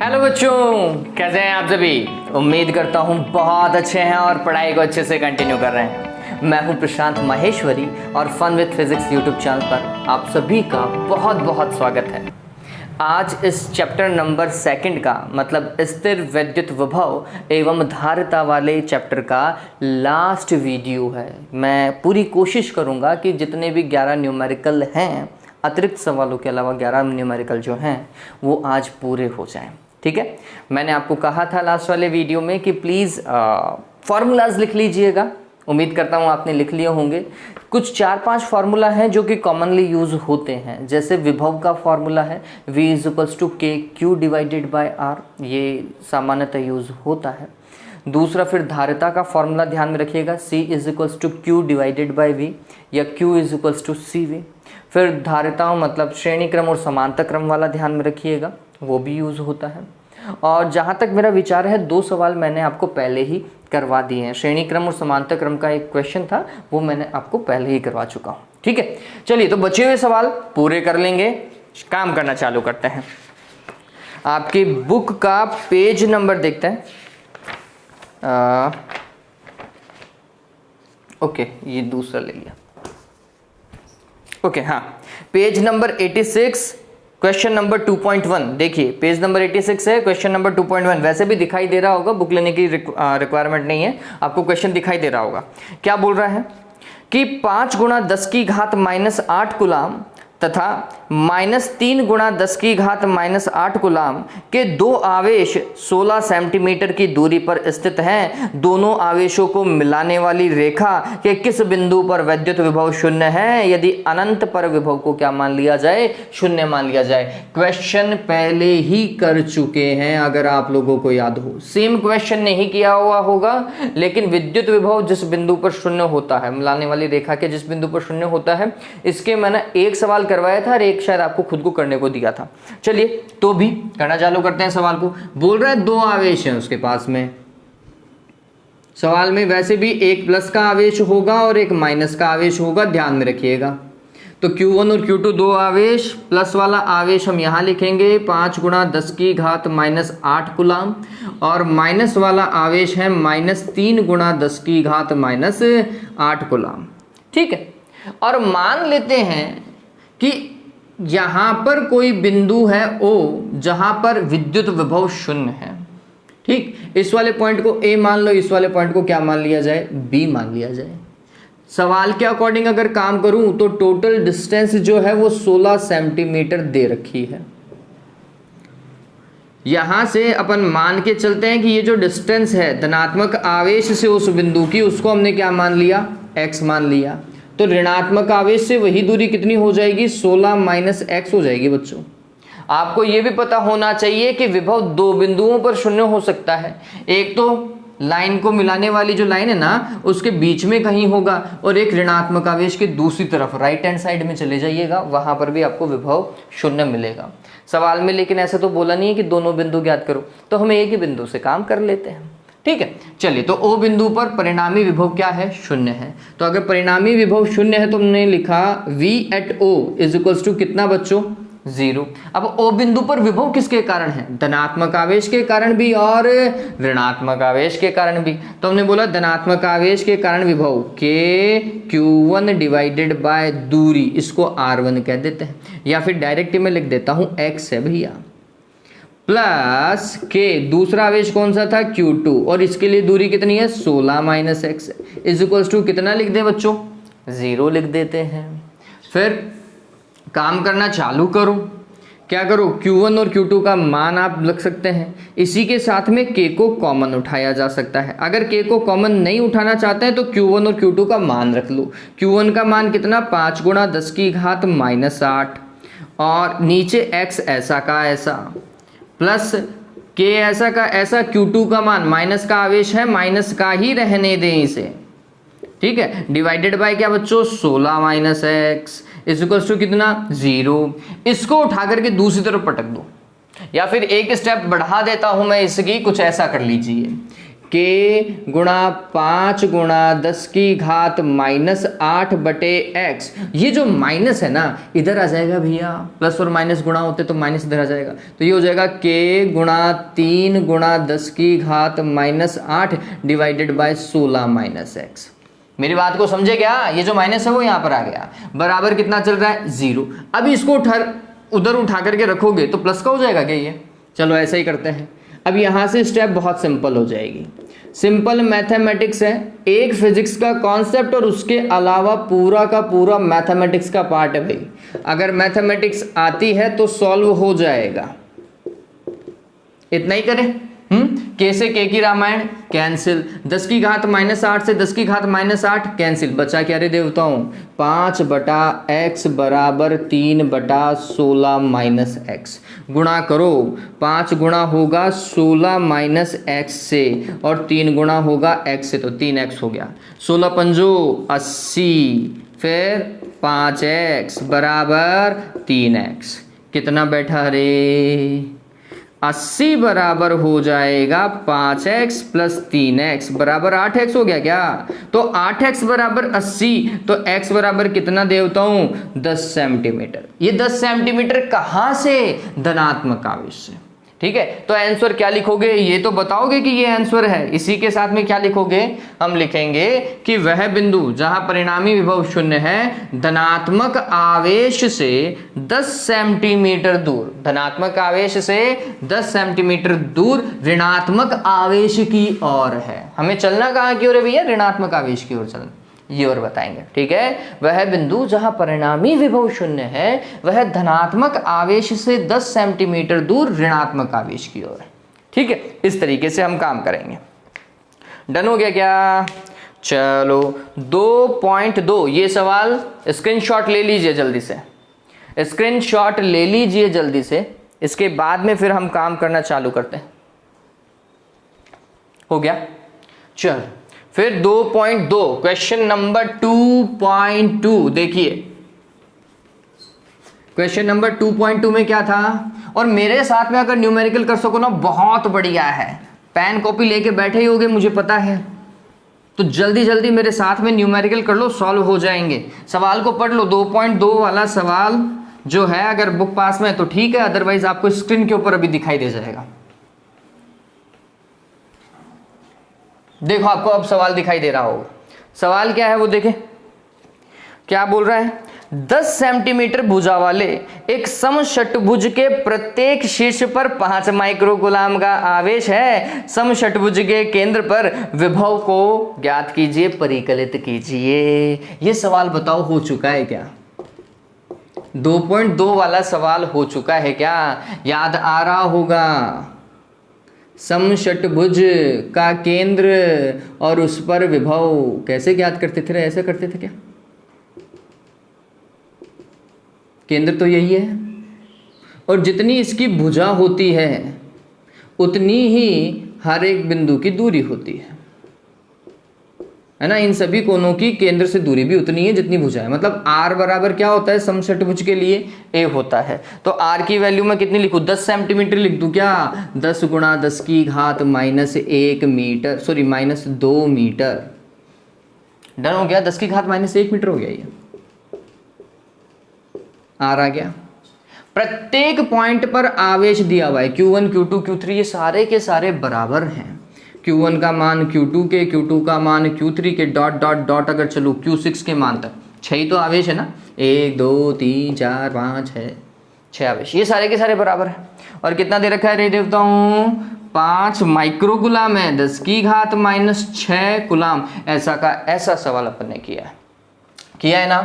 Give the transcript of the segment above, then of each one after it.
Hello बच्चों, कैसे हैं आप सभी। उम्मीद करता हूँ बहुत अच्छे हैं और पढ़ाई को अच्छे से कंटिन्यू कर रहे हैं। मैं हूँ प्रशांत माहेश्वरी और fun with physics YouTube channel पर आप सभी का बहुत बहुत स्वागत है। आज इस चैप्टर नंबर 2 का मतलब स्थिर वैद्युत विभव एवं धारिता वाले चैप्टर का लास्ट वीडियो है। मैं पूरी कोशिश करूँगा कि जितने भी 11 न्यूमेरिकल हैं, अतिरिक्त सवालों के अलावा 11 न्यूमेरिकल जो हैं वो आज पूरे हो जाएं। ठीक है, मैंने आपको कहा था लास्ट वाले वीडियो में कि प्लीज़ फार्मूलाज लिख लीजिएगा। उम्मीद करता हूँ आपने लिख लिए होंगे। कुछ 4-5 फार्मूला हैं जो कि कॉमनली यूज़ होते हैं। जैसे विभव का फार्मूला है V = KQ / R, ये सामान्यतः यूज़ होता है। दूसरा फिर धारिता का फार्मूला ध्यान में रखिएगा, C = Q / V या Q = CV। फिर धारिताओं मतलब श्रेणी क्रम और समांतर क्रम वाला ध्यान में रखिएगा, वो भी यूज़ होता है। और जहाँ तक मेरा विचार है 2 सवाल मैंने आपको पहले ही करवा दिए हैं। श्रेणी क्रम और समांतर क्रम का एक क्वेश्चन था, वो मैंने आपको पहले ही करवा चुका हूँ। ठीक है, चलिए तो बचे हुए सवाल पूरे कर लेंगे, काम करना चालू करते हैं। आपकी बुक का पेज नंबर देखते हैं। ओके, ये दूसरा ले लिया। ओके हाँ, पेज नंबर 86 क्वेश्चन नंबर 2.1 देखिए। पेज नंबर 86 है, क्वेश्चन नंबर 2.1 वैसे भी दिखाई दे रहा होगा, बुक लेने की रिक्वायरमेंट नहीं है, आपको क्वेश्चन दिखाई दे रहा होगा। क्या बोल रहा है कि 5 × 10⁻⁸ कूलाम तथा -3 × 10⁻⁸ कूलाम के 2 आवेश 16 सेंटीमीटर की दूरी पर स्थित हैं। दोनों आवेशों को मिलाने वाली रेखा के किस बिंदु पर वैद्युत विभव 0 है? यदि अनंत पर विभव को क्या मान लिया जाए? 0 मान लिया जाए। क्वेश्चन पहले ही कर चुके हैं, अगर आप लोगों को याद हो। सेम क्वेश्चन नहीं किया हुआ होगा, लेकिन विद्युत विभव जिस बिंदु पर 0 होता है, मिलाने वाली रेखा के जिस बिंदु पर 0 होता है, इसके मैंने एक सवाल करवाया था और एक शायद आपको खुद को करने को दिया था। चलिए तो भी करना चालू करते हैं सवाल को। बोल रहा है 2 आवेश हैं उसके पास में। सवाल में वैसे भी एक प्लस का आवेश होगा और एक माइनस का आवेश होगा, ध्यान में रखिएगा। तो Q1 और Q2 2 आवेश, प्लस वाला आवेश हम यहां लिखेंगे 5 × 10⁻⁸ कूलाम और माइनस वाला आवेश है -3 × 10⁻⁸ कूलाम। ठीक है, और मान लेते हैं कि यहाँ पर कोई बिंदु है O जहाँ पर विद्युत विभव 0 है। ठीक, इस वाले पॉइंट को A मान लो, इस वाले पॉइंट को क्या मान लिया जाए? B मान लिया जाए। सवाल के अकॉर्डिंग अगर काम करूं तो टोटल डिस्टेंस जो है वो 16 सेंटीमीटर दे रखी है। यहां से अपन मान के चलते हैं कि ये जो डिस्टेंस है धनात्मक आवेश से उस बिंदु की, उसको हमने क्या मान लिया? x मान लिया। तो ऋणात्मक आवेश से वही दूरी कितनी हो जाएगी? 16 - x हो जाएगी। बच्चों आपको ये भी पता होना चाहिए कि विभव 2 बिंदुओं पर 0 हो सकता है। एक तो लाइन को मिलाने वाली जो लाइन है ना, उसके बीच में कहीं होगा, और एक ऋणात्मक आवेश के दूसरी तरफ राइट हैंड साइड में चले जाइएगा, वहां पर भी आपको विभव 0 मिलेगा सवाल में। लेकिन ऐसा तो बोला नहीं है कि दोनों बिंदु ज्ञात करो, तो हम एक ही बिंदु से काम कर लेते हैं। ठीक है, चलिए तो O बिंदु पर परिणामी विभव क्या है? 0 है। तो अगर परिणामी विभव 0 है तो हमने लिखा V@O = कितना बच्चों? 0। अब O बिंदु पर विभव किसके कारण है? धनात्मक आवेश के कारण भी और ऋणात्मक आवेश के कारण भी। तो हमने बोला धनात्मक आवेश के कारण विभव Q1 / दूरी, इसको R1 कह देते हैं, या फिर डायरेक्ट में लिख देता हूं X है भैया, प्लस K। दूसरा आवेश कौन सा था? Q2, और इसके लिए दूरी कितनी है? 16 - x = कितना लिख दें बच्चों? 0 लिख देते हैं। फिर काम करना चालू करो। क्या करो? Q1 और Q2 का मान आप रख सकते हैं, इसी के साथ में K को कॉमन उठाया जा सकता है। अगर K को कॉमन नहीं उठाना चाहते हैं तो Q1 और Q2 का मान रख लो। Q1 का मान कितना? 5 × 10⁻⁸ और नीचे x ऐसा का ऐसा, प्लस K ऐसा का ऐसा। Q2 का मान, माइनस का आवेश है, माइनस का ही रहने दें इसे। ठीक है, डिवाइडेड बाय क्या बच्चों? 16 - x = कितना? 0। इसको उठा करके दूसरी तरफ पटक दो, या फिर एक स्टेप बढ़ा देता हूं मैं इसकी, कुछ ऐसा कर लीजिए। k गुणा 5 गुणा 10 की घात -8 बटे x। ये जो माइनस है ना इधर आ जाएगा भैया, प्लस और माइनस गुणा होते तो माइनस इधर आ जाएगा, तो ये हो जाएगा k गुणा 3 गुणा 10 की घात -8 डिवाइडेड बाय 16 माइनस x। मेरी बात को समझे क्या? ये जो माइनस है वो यहाँ पर आ गया, बराबर कितना चल रहा है 0। अब इसको उधर उठा करके रखोगे तो प्लस का हो जाएगा क्या ये? चलो ऐसा ही करते हैं। अब यहाँ से स्टेप बहुत सिंपल हो जाएगी। सिंपल मैथमेटिक्स है, एक फिजिक्स का कॉन्सेप्ट और उसके अलावा पूरा का पूरा मैथमेटिक्स का पार्ट है भाई। अगर मैथमेटिक्स आती है तो सॉल्व हो जाएगा, इतना ही करें। के से के की रामायण कैंसिल, 10 की घात -8 से 10 की घात -8 कैंसिल, बचा क्या रे देवताओं 5 बटा x बराबर 3 बटा 16 माइनस x। गुणा करो, 5 गुणा होगा 16 माइनस x से और 3 गुणा होगा x से, तो 3x हो गया। 16 पंजो 80, फिर 5x बराबर 3x, कितना बैठा रे 80 बराबर हो जाएगा 5x प्लस 3x बराबर 8x हो गया क्या? तो 8x बराबर 80, तो x बराबर कितना देवताओं 10 सेंटीमीटर। ये 10 सेंटीमीटर कहाँ से? धनात्मक आवेश से। ठीक है, तो आंसर क्या लिखोगे ये तो बताओगे कि ये आंसर है। इसी के साथ में क्या लिखोगे? हम लिखेंगे कि वह बिंदु जहां परिणामी विभव शून्य है धनात्मक आवेश से 10 सेंटीमीटर दूर, धनात्मक आवेश से 10 सेंटीमीटर दूर ऋणात्मक आवेश की ओर है। हमें चलना कहाँ की ओर है भैया? ऋणात्मक आवेश की ओर चलना, ये और बताएंगे। ठीक है, वह बिंदु जहां परिणामी विभव शून्य है वह धनात्मक आवेश से 10 सेंटीमीटर दूर ऋणात्मक आवेश की ओर है। ठीक है, इस तरीके से हम काम करेंगे। डन हो गया क्या? चलो 2.2 ये सवाल स्क्रीनशॉट ले लीजिए जल्दी से, स्क्रीनशॉट ले लीजिए जल्दी से, इसके बाद में फिर हम काम करना चालू करते हैं। हो गया? चल फिर 2.2 क्वेश्चन नंबर 2.2 देखिए, क्वेश्चन नंबर 2.2 में क्या था? और मेरे साथ में अगर न्यूमेरिकल कर सको ना बहुत बढ़िया है, पेन कॉपी लेके बैठे ही होगे मुझे पता है, तो जल्दी जल्दी मेरे साथ में न्यूमेरिकल कर लो, सॉल्व हो जाएंगे। सवाल को पढ़ लो, 2.2 वाला सवाल जो है अगर बुक पास में है तो ठीक है, अदरवाइज आपको स्क्रीन के ऊपर अभी दिखाई दे जाएगा। देखो आपको अब सवाल दिखाई दे रहा होगा। सवाल क्या है वो देखें, क्या बोल रहा है? 10 सेंटीमीटर भुजा वाले एक समषटभुज के प्रत्येक शीर्ष पर 5 माइक्रोकूलाम का आवेश है। समषटभुज के केंद्र पर विभव को ज्ञात कीजिए, परिकलित कीजिए। ये सवाल बताओ हो चुका है क्या? 2.2 वाला सवाल हो चुका है क्या? याद आ रहा होगा। समषटभुज का केंद्र और उस पर विभव कैसे ज्ञात करते थे? ऐसे करते थे क्या? केंद्र तो यही है और जितनी इसकी भुजा होती है उतनी ही हर एक बिंदु की दूरी होती है ना। इन सभी कोनों की केंद्र से दूरी भी उतनी है जितनी भुजा है। मतलब r बराबर क्या होता है समषटभुज के लिए? a होता है। तो r की वैल्यू में कितनी लिखूं? 10 सेंटीमीटर लिख दूं क्या? 10 गुणा 10 की घात -1 मीटर, सॉरी -2 मीटर। डन हो गया? 10 की घात -1 मीटर हो गया। ये r आ गया। प्रत्येक पॉइंट पर आवेश दिया हुआ है, Q1 Q2 Q3 ये सारे के सारे बराबर हैं। Q1 का मान Q2 के, Q2 का मान Q3 के, डॉट डॉट डॉट अगर चलो Q6 के मान तक 6 ही तो आवेश है ना। 1 2 3 4 5 6 आवेश, ये सारे के सारे बराबर है। और कितना दे रखा है रे देवताओं? 5 माइक्रोकूलाम है, 10 की घात -6 कूलाम। ऐसा का ऐसा सवाल अपन ने किया है ना।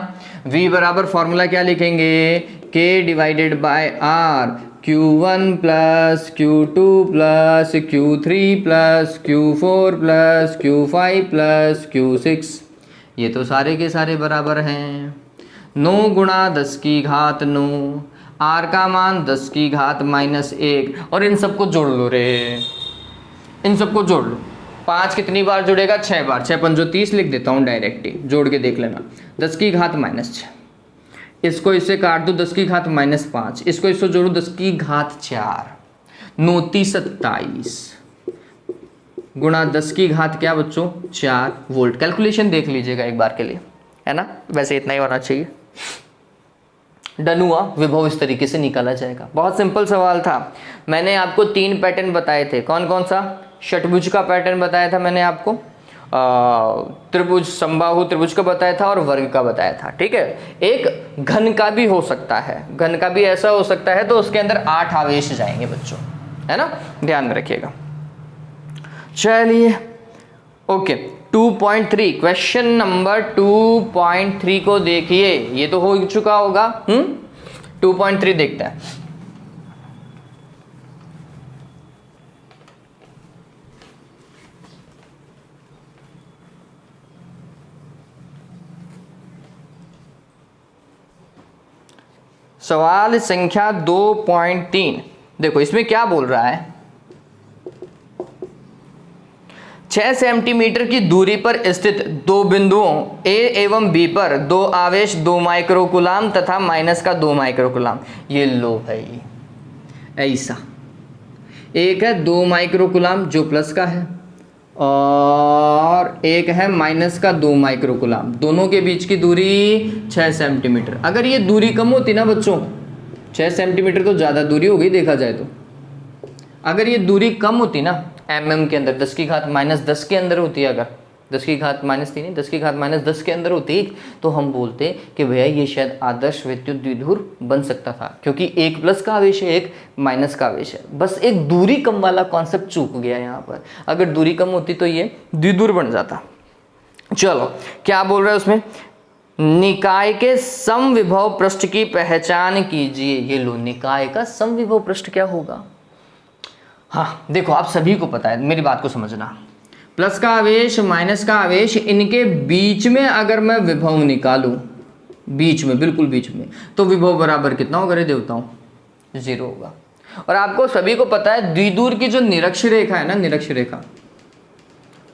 V बराबर फॉर्मूला क्या लिखेंगे? K divided by R, Q1 plus Q2 plus Q3 plus Q4 plus Q5 plus Q6। ये तो सारे के सारे बराबर हैं। 9 गुणा 10 की घात 9, R का मान 10 की घात -1, और इन सबको जोड़ लो रे, इन सबको जोड़ लो। 5 कितनी बार जुड़ेगा? 6 बार। 6 पंजो 30 लिख देता हूँ डायरेक्ट ही, जोड़ के देख लेना। 10 की घात -6, इसको इससे काट दो 10 की घात -5, इसको इससे जोड़ो 10 की घात 4, 9 × 27, गुणा 10 की घात क्या बच्चों 4 वोल्ट। कैलकुलेशन देख लीजिएगा एक बार के लिए, है ना, वैसे इतना ही होना चाहिए। डन हुआ, विभव इस तरीके से निकाला जाएगा। बहुत सिंपल सवाल था। मैंने आपको 3 पैटर्न बताए थे, कौन कौन सा? षटभुज का पैटर्न बताया था मैंने आपको, त्रिभुज समबाहु त्रिभुज का बताया था और वर्ग का बताया था। ठीक है, एक घन का भी हो सकता है, घन का भी ऐसा हो सकता है, तो उसके अंदर 8 आवेश जाएंगे बच्चों, है ना, ध्यान में रखिएगा। चलिए ओके, 2.3 क्वेश्चन नंबर 2.3 को देखिए, ये तो हो चुका होगा। 2.3 देखते हैं। सवाल संख्या 2.3 देखो, इसमें क्या बोल रहा है, 6 सेंटीमीटर की दूरी पर स्थित दो बिंदुओं ए एवं बी पर 2 आवेश 2 माइक्रोकुलाम तथा माइनस का 2 माइक्रोकुलाम। ये लो भाई, ऐसा एक है 2 माइक्रोकुलाम जो प्लस का है, और एक है माइनस का 2 माइक्रोकुलाम, दोनों के बीच की दूरी 6 सेंटीमीटर। अगर ये दूरी कम होती ना बच्चों, 6 सेंटीमीटर तो ज़्यादा दूरी हो गई देखा जाए तो, अगर ये दूरी कम होती ना mm के अंदर, 10 की घात -10 के अंदर होती है, अगर 10 की घात -3 10 की घात -10 के अंदर होती, तो हम बोलते कि भैया ये शायद आदर्श विद्युत द्विध्रुव बन सकता था, क्योंकि एक प्लस का आवेश है, एक माइनस का आवेश है। बस एक दूरी कम वाला कॉन्सेप्ट चूक गया यहाँ पर, अगर दूरी कम होती तो ये द्विध्रुव बन जाता। चलो क्या बोल रहे हैं उसमें, निकाय के समविभव पृष्ठ की पहचान कीजिए। ये लो, निकाय का समविभव पृष्ठ क्या होगा? हाँ देखो, आप सभी को पता है, मेरी बात को समझना, प्लस का आवेश माइनस का आवेश, इनके बीच में अगर मैं विभव निकालूं, बीच में, बिल्कुल बीच में, तो विभव बराबर कितना होगा रे देवताओं? 0 होगा। और आपको सभी को पता है द्विध्रुव की जो निरक्ष रेखा है ना, निरक्ष रेखा,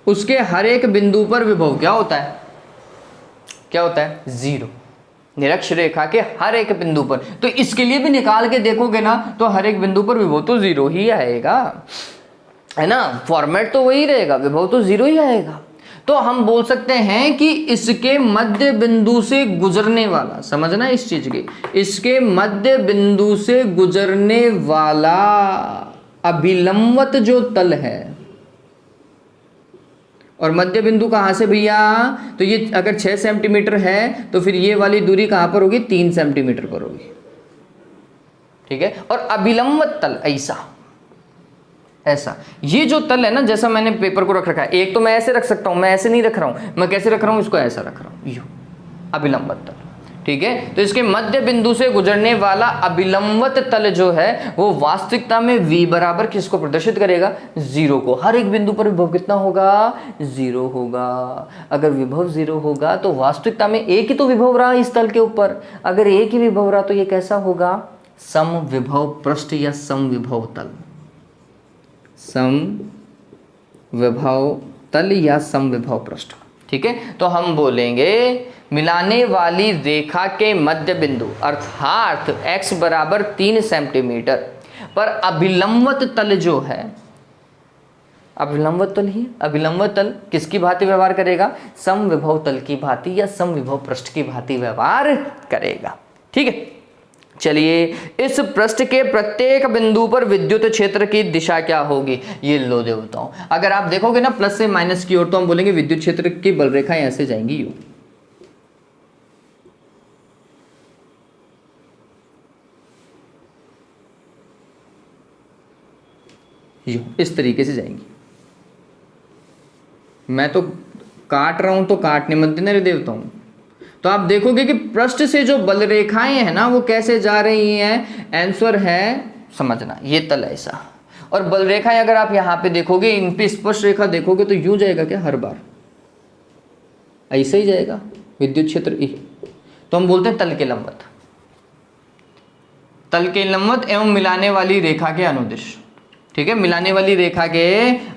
उसके हर एक बिंदु पर विभव क्या होता है? क्या होता है? 0। निरक्ष रेखा के हर एक बिंदु पर, तो इसके लिए भी निकाल के देखोगे ना, तो हर एक बिंदु पर विभव तो 0 ही आएगा, है ना, फॉर्मेट तो वही रहेगा, विभव तो 0 ही आएगा। तो हम बोल सकते हैं कि इसके मध्य बिंदु से गुजरने वाला, समझना इस चीज की, इसके मध्य बिंदु से गुजरने वाला अभिलंबवत जो तल है, और मध्य बिंदु कहाँ से भैया? तो ये अगर 6 सेंटीमीटर है तो फिर ये वाली दूरी कहाँ पर होगी? 3 सेंटीमीटर पर होगी। ठीक है, और अभिलंबवत तल ऐसा, ऐसा, ये जो तल है ना, जैसा मैंने पेपर को रख रखा है, एक तो मैं ऐसे रख सकता हूं, मैं ऐसे नहीं रख रहा हूं, मैं कैसे रख रहा हूं, इसको ऐसा रख रहा हूं, यूं, अभिलंबवत तल। ठीक है, तो इसके मध्य बिंदु से गुजरने वाला अभिलंबवत तल जो है वो वास्तविकता में v बराबर किसको प्रदर्शित करेगा? 0 को। हर एक बिंदु पर विभव कितना होगा? 0 होगा। अगर विभव 0 होगा तो वास्तविकता में एक ही तो विभव रहा इस तल के ऊपर, अगर एक ही विभव रहा तो ये कैसा होगा? समविभव पृष्ठ या समविभव तल, समविभव तल या समविभव पृष्ठ। ठीक है, तो हम बोलेंगे मिलाने वाली रेखा के मध्य बिंदु अर्थात x बराबर 3 सेंटीमीटर पर अभिलंबवत तल जो है, अभिलंबवत तल ही, अभिलंबवत तल किसकी भांति व्यवहार करेगा? समविभव तल की भांति या समविभव पृष्ठ की भांति व्यवहार करेगा। ठीक है, चलिए, इस पृष्ठ के प्रत्येक बिंदु पर विद्युत क्षेत्र की दिशा क्या होगी? ये लो देवताओं, अगर आप देखोगे ना प्लस से माइनस की ओर, तो हम बोलेंगे विद्युत क्षेत्र की बल रेखाएं ऐसे जाएंगी, यूं इस तरीके से जाएंगी। मैं तो काट रहा हूं तो काटने मत देना रे देवताओं। तो आप देखोगे कि पृष्ठ से जो बल रेखाएं हैं ना, वो कैसे जा रही हैं? आंसर है, समझना, ये तल ऐसा, और बल रेखाएं अगर आप यहां पे देखोगे, इन पे स्पर्श रेखा देखोगे तो यूं जाएगा क्या? हर बार ऐसे ही जाएगा विद्युत क्षेत्र ई। तो हम बोलते हैं तल के लंबवत, तल के लंबवत एवं मिलाने वाली रेखा के अनुदिश। ठीक है, मिलाने वाली रेखा के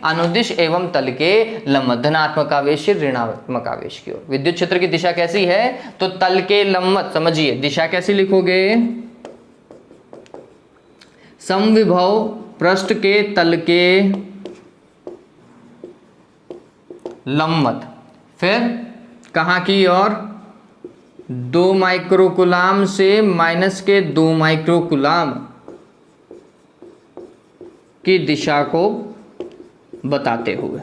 अनुदिश एवं तल के लंबवत, धनात्मक आवेश से ऋणात्मक आवेश की ओर। विद्युत क्षेत्र की दिशा कैसी है? तो तल के लंबवत, समझिए दिशा कैसी लिखोगे? समविभव पृष्ठ के तल के लंबवत, फिर कहाँ की ओर 2 माइक्रोकुलाम से माइनस के 2 माइक्रोकुलाम की दिशा को बताते हुए।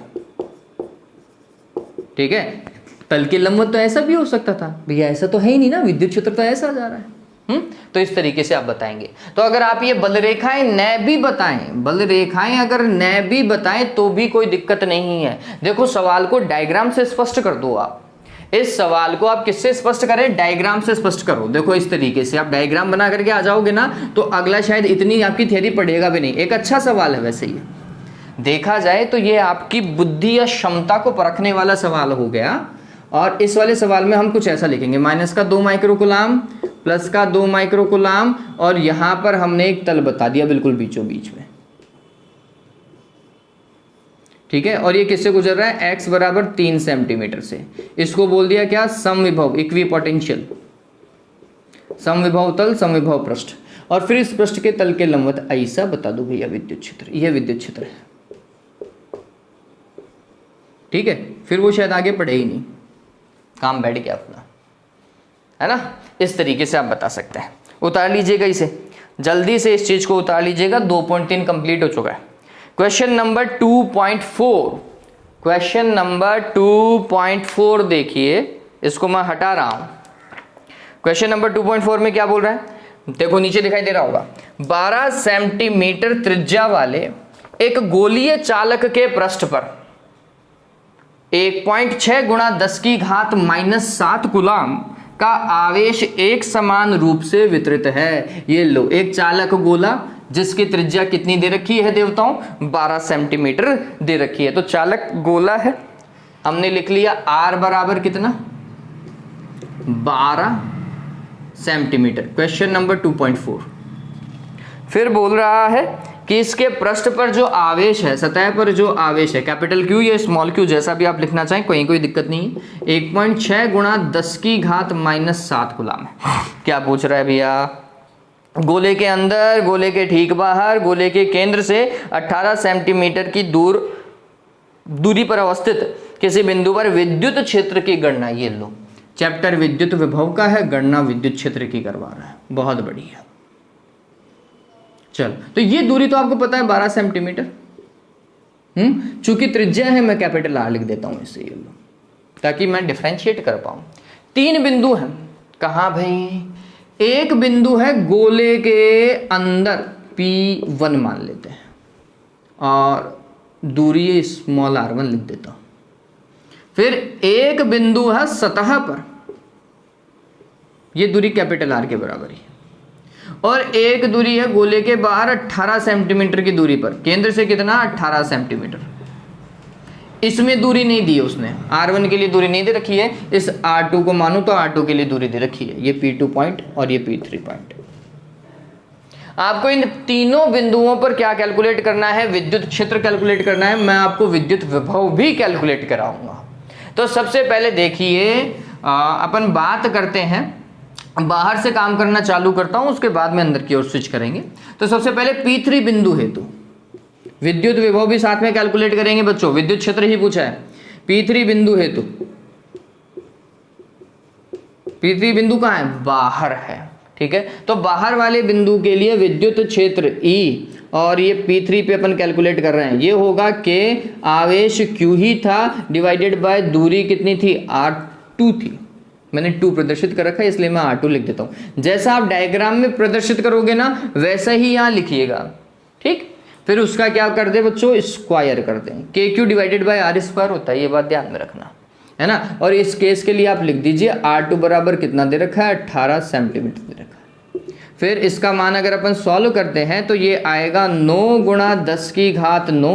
ठीक है, तल के लंबवत तो ऐसा भी हो सकता था भैया, ऐसा तो है ही नहीं ना, विद्युत क्षेत्र तो ऐसा जा रहा है। तो इस तरीके से आप बताएंगे। तो अगर आप ये बल रेखाएं न भी बताएं, बल रेखाएं अगर न भी बताएं तो भी कोई दिक्कत नहीं है। देखो सवाल को डायग्राम से स्पष्ट कर दो। आप इस सवाल को आप किससे स्पष्ट करें? डायग्राम से स्पष्ट करो। देखो इस तरीके से आप डायग्राम बना करके आ जाओगे ना, तो अगला शायद इतनी आपकी थियरी पड़ेगा भी नहीं। एक अच्छा सवाल है वैसे, ये देखा जाए तो ये आपकी बुद्धि या क्षमता को परखने वाला सवाल हो गया। और इस वाले सवाल में हम कुछ ऐसा लिखेंगे, माइनस का 2 माइक्रोकुलाम, प्लस का 2 माइक्रोकुलाम, और यहां पर हमने एक तल बता दिया बिल्कुल बीचों बीच में। ठीक है, और ये किससे गुजर रहा है? x बराबर 3 सेंटीमीटर से। इसको बोल दिया क्या? समविभव, इक्विपोटेंशियल, समविभव तल, समविभव पृष्ठ। और फिर इस पृष्ठ के तल के लंबवत ऐसा बता दो भैया विद्युत क्षेत्र, यह विद्युत क्षेत्र है। ठीक है, फिर वो शायद आगे पढ़े ही नहीं, काम बैठ गया अपना, है ना। इस तरीके से आप बता सकते हैं। उतार लीजिएगा इसे, जल्दी से इस चीज को उतार लीजिएगा। 2.3 कंप्लीट हो चुका है। क्वेश्चन नंबर 2.4, क्वेश्चन नंबर 2.4 देखिए, इसको मैं हटा रहा हूं। क्वेश्चन नंबर 2.4 में क्या बोल रहा है? देखो नीचे दिखाई दे रहा होगा, 12 सेंटीमीटर त्रिज्या वाले एक गोलीय चालक के पृष्ठ पर 1.6 गुणा 10 की घात -7 कूलम का आवेश एक समान रूप से वितरित है। ये लो, एक चालक गोला जिसकी त्रिज्या कितनी दे रखी है देवताओं? 12 सेंटीमीटर दे रखी है। तो चालक गोला है, हमने लिख लिया r बराबर कितना? 12 सेंटीमीटर। क्वेश्चन नंबर 2.4 फिर बोल रहा है कि इसके पृष्ठ पर जो आवेश है, सतह पर जो आवेश है, कैपिटल Q या स्मॉल q जैसा भी आप लिखना चाहें, कोई दिक्कत नहीं है, 1.6 गुणा 10 की घात -7 कूलम है। क्या पूछ रहा है भैया? गोले के अंदर, गोले के ठीक बाहर, गोले के केंद्र से 18 सेंटीमीटर की दूरी पर अवस्थित किसी बिंदु पर विद्युत क्षेत्र की गणना। ये लो, चैप्टर विद्युत विभव का है, गणना विद्युत क्षेत्र की करवा रहा है। बहुत बढ़िया। चल, तो ये दूरी तो आपको पता है 12 सेंटीमीटर। चूंकि त्रिज्या है, मैं कैपिटल R लिख देता हूं इसे, ये लो, ताकि मैं डिफरेंशिएट कर पाऊं। 3 बिंदु हैं। कहां भाई? एक बिंदु है गोले के अंदर, P1 मान लेते हैं, और दूरी स्मॉल r1 लिख देता हूं। फिर एक बिंदु है सतह पर, यह दूरी कैपिटल R के बराबर है। और एक दूरी है गोले के बाहर 18 सेंटीमीटर की दूरी पर, केंद्र से कितना? 18 सेंटीमीटर। इसमें दूरी नहीं दी है उसने, R1 के लिए दूरी नहीं दे रखी है। इस R2 को मानो तो R2 के लिए दूरी दे रखी है, ये P2 पॉइंट और ये P3 पॉइंट। आपको इन तीनों बिंदुओं पर क्या कैलकुलेट करना है? विद्युत क्षेत्र कैलकुलेट करना है। मैं आपको विद्युत विभव भी कैलकुलेट कराऊंगा। तो सबसे पहले देखिए, अपन बात करते हैं, बाहर से काम करना चालू करता हूं, उसके बाद में अंदर की ओर स्विच करेंगे। तो सबसे पहले P3 बिंदु हेतु विद्युत विभव भी साथ में कैलकुलेट करेंगे बच्चों, विद्युत क्षेत्र ही पूछा है। P3 बिंदु हेतु, P3 बिंदु कहां है? बाहर है। ठीक है, तो बाहर वाले बिंदु के लिए विद्युत क्षेत्र E, और ये P3 पे अपन कैलकुलेट कर रहे हैं। ये होगा कि आवेश Q ही था, डिवाइडेड बाय दूरी कितनी थी? R2 थी। मैंने 2 प्रदर्शित कर रखा है, इसलिए मैं R2 लिख देता हूं। जैसा आप डायग्राम में प्रदर्शित करोगे ना, वैसा ही यहां लिखिएगा। ठीक, फिर उसका क्या कर दे बच्चों? स्क्वायर कर दें। KQ डिवाइडेड बाय R² होता है, ये बात ध्यान में रखना है ना। और इस केस के लिए आप लिख दीजिए R2 बराबर कितना दे रखा है? 18 सेंटीमीटर दे रखा है। फिर इसका मान अगर अपन सॉल्व करते हैं तो ये आएगा 9 गुणा 10 की घात 9।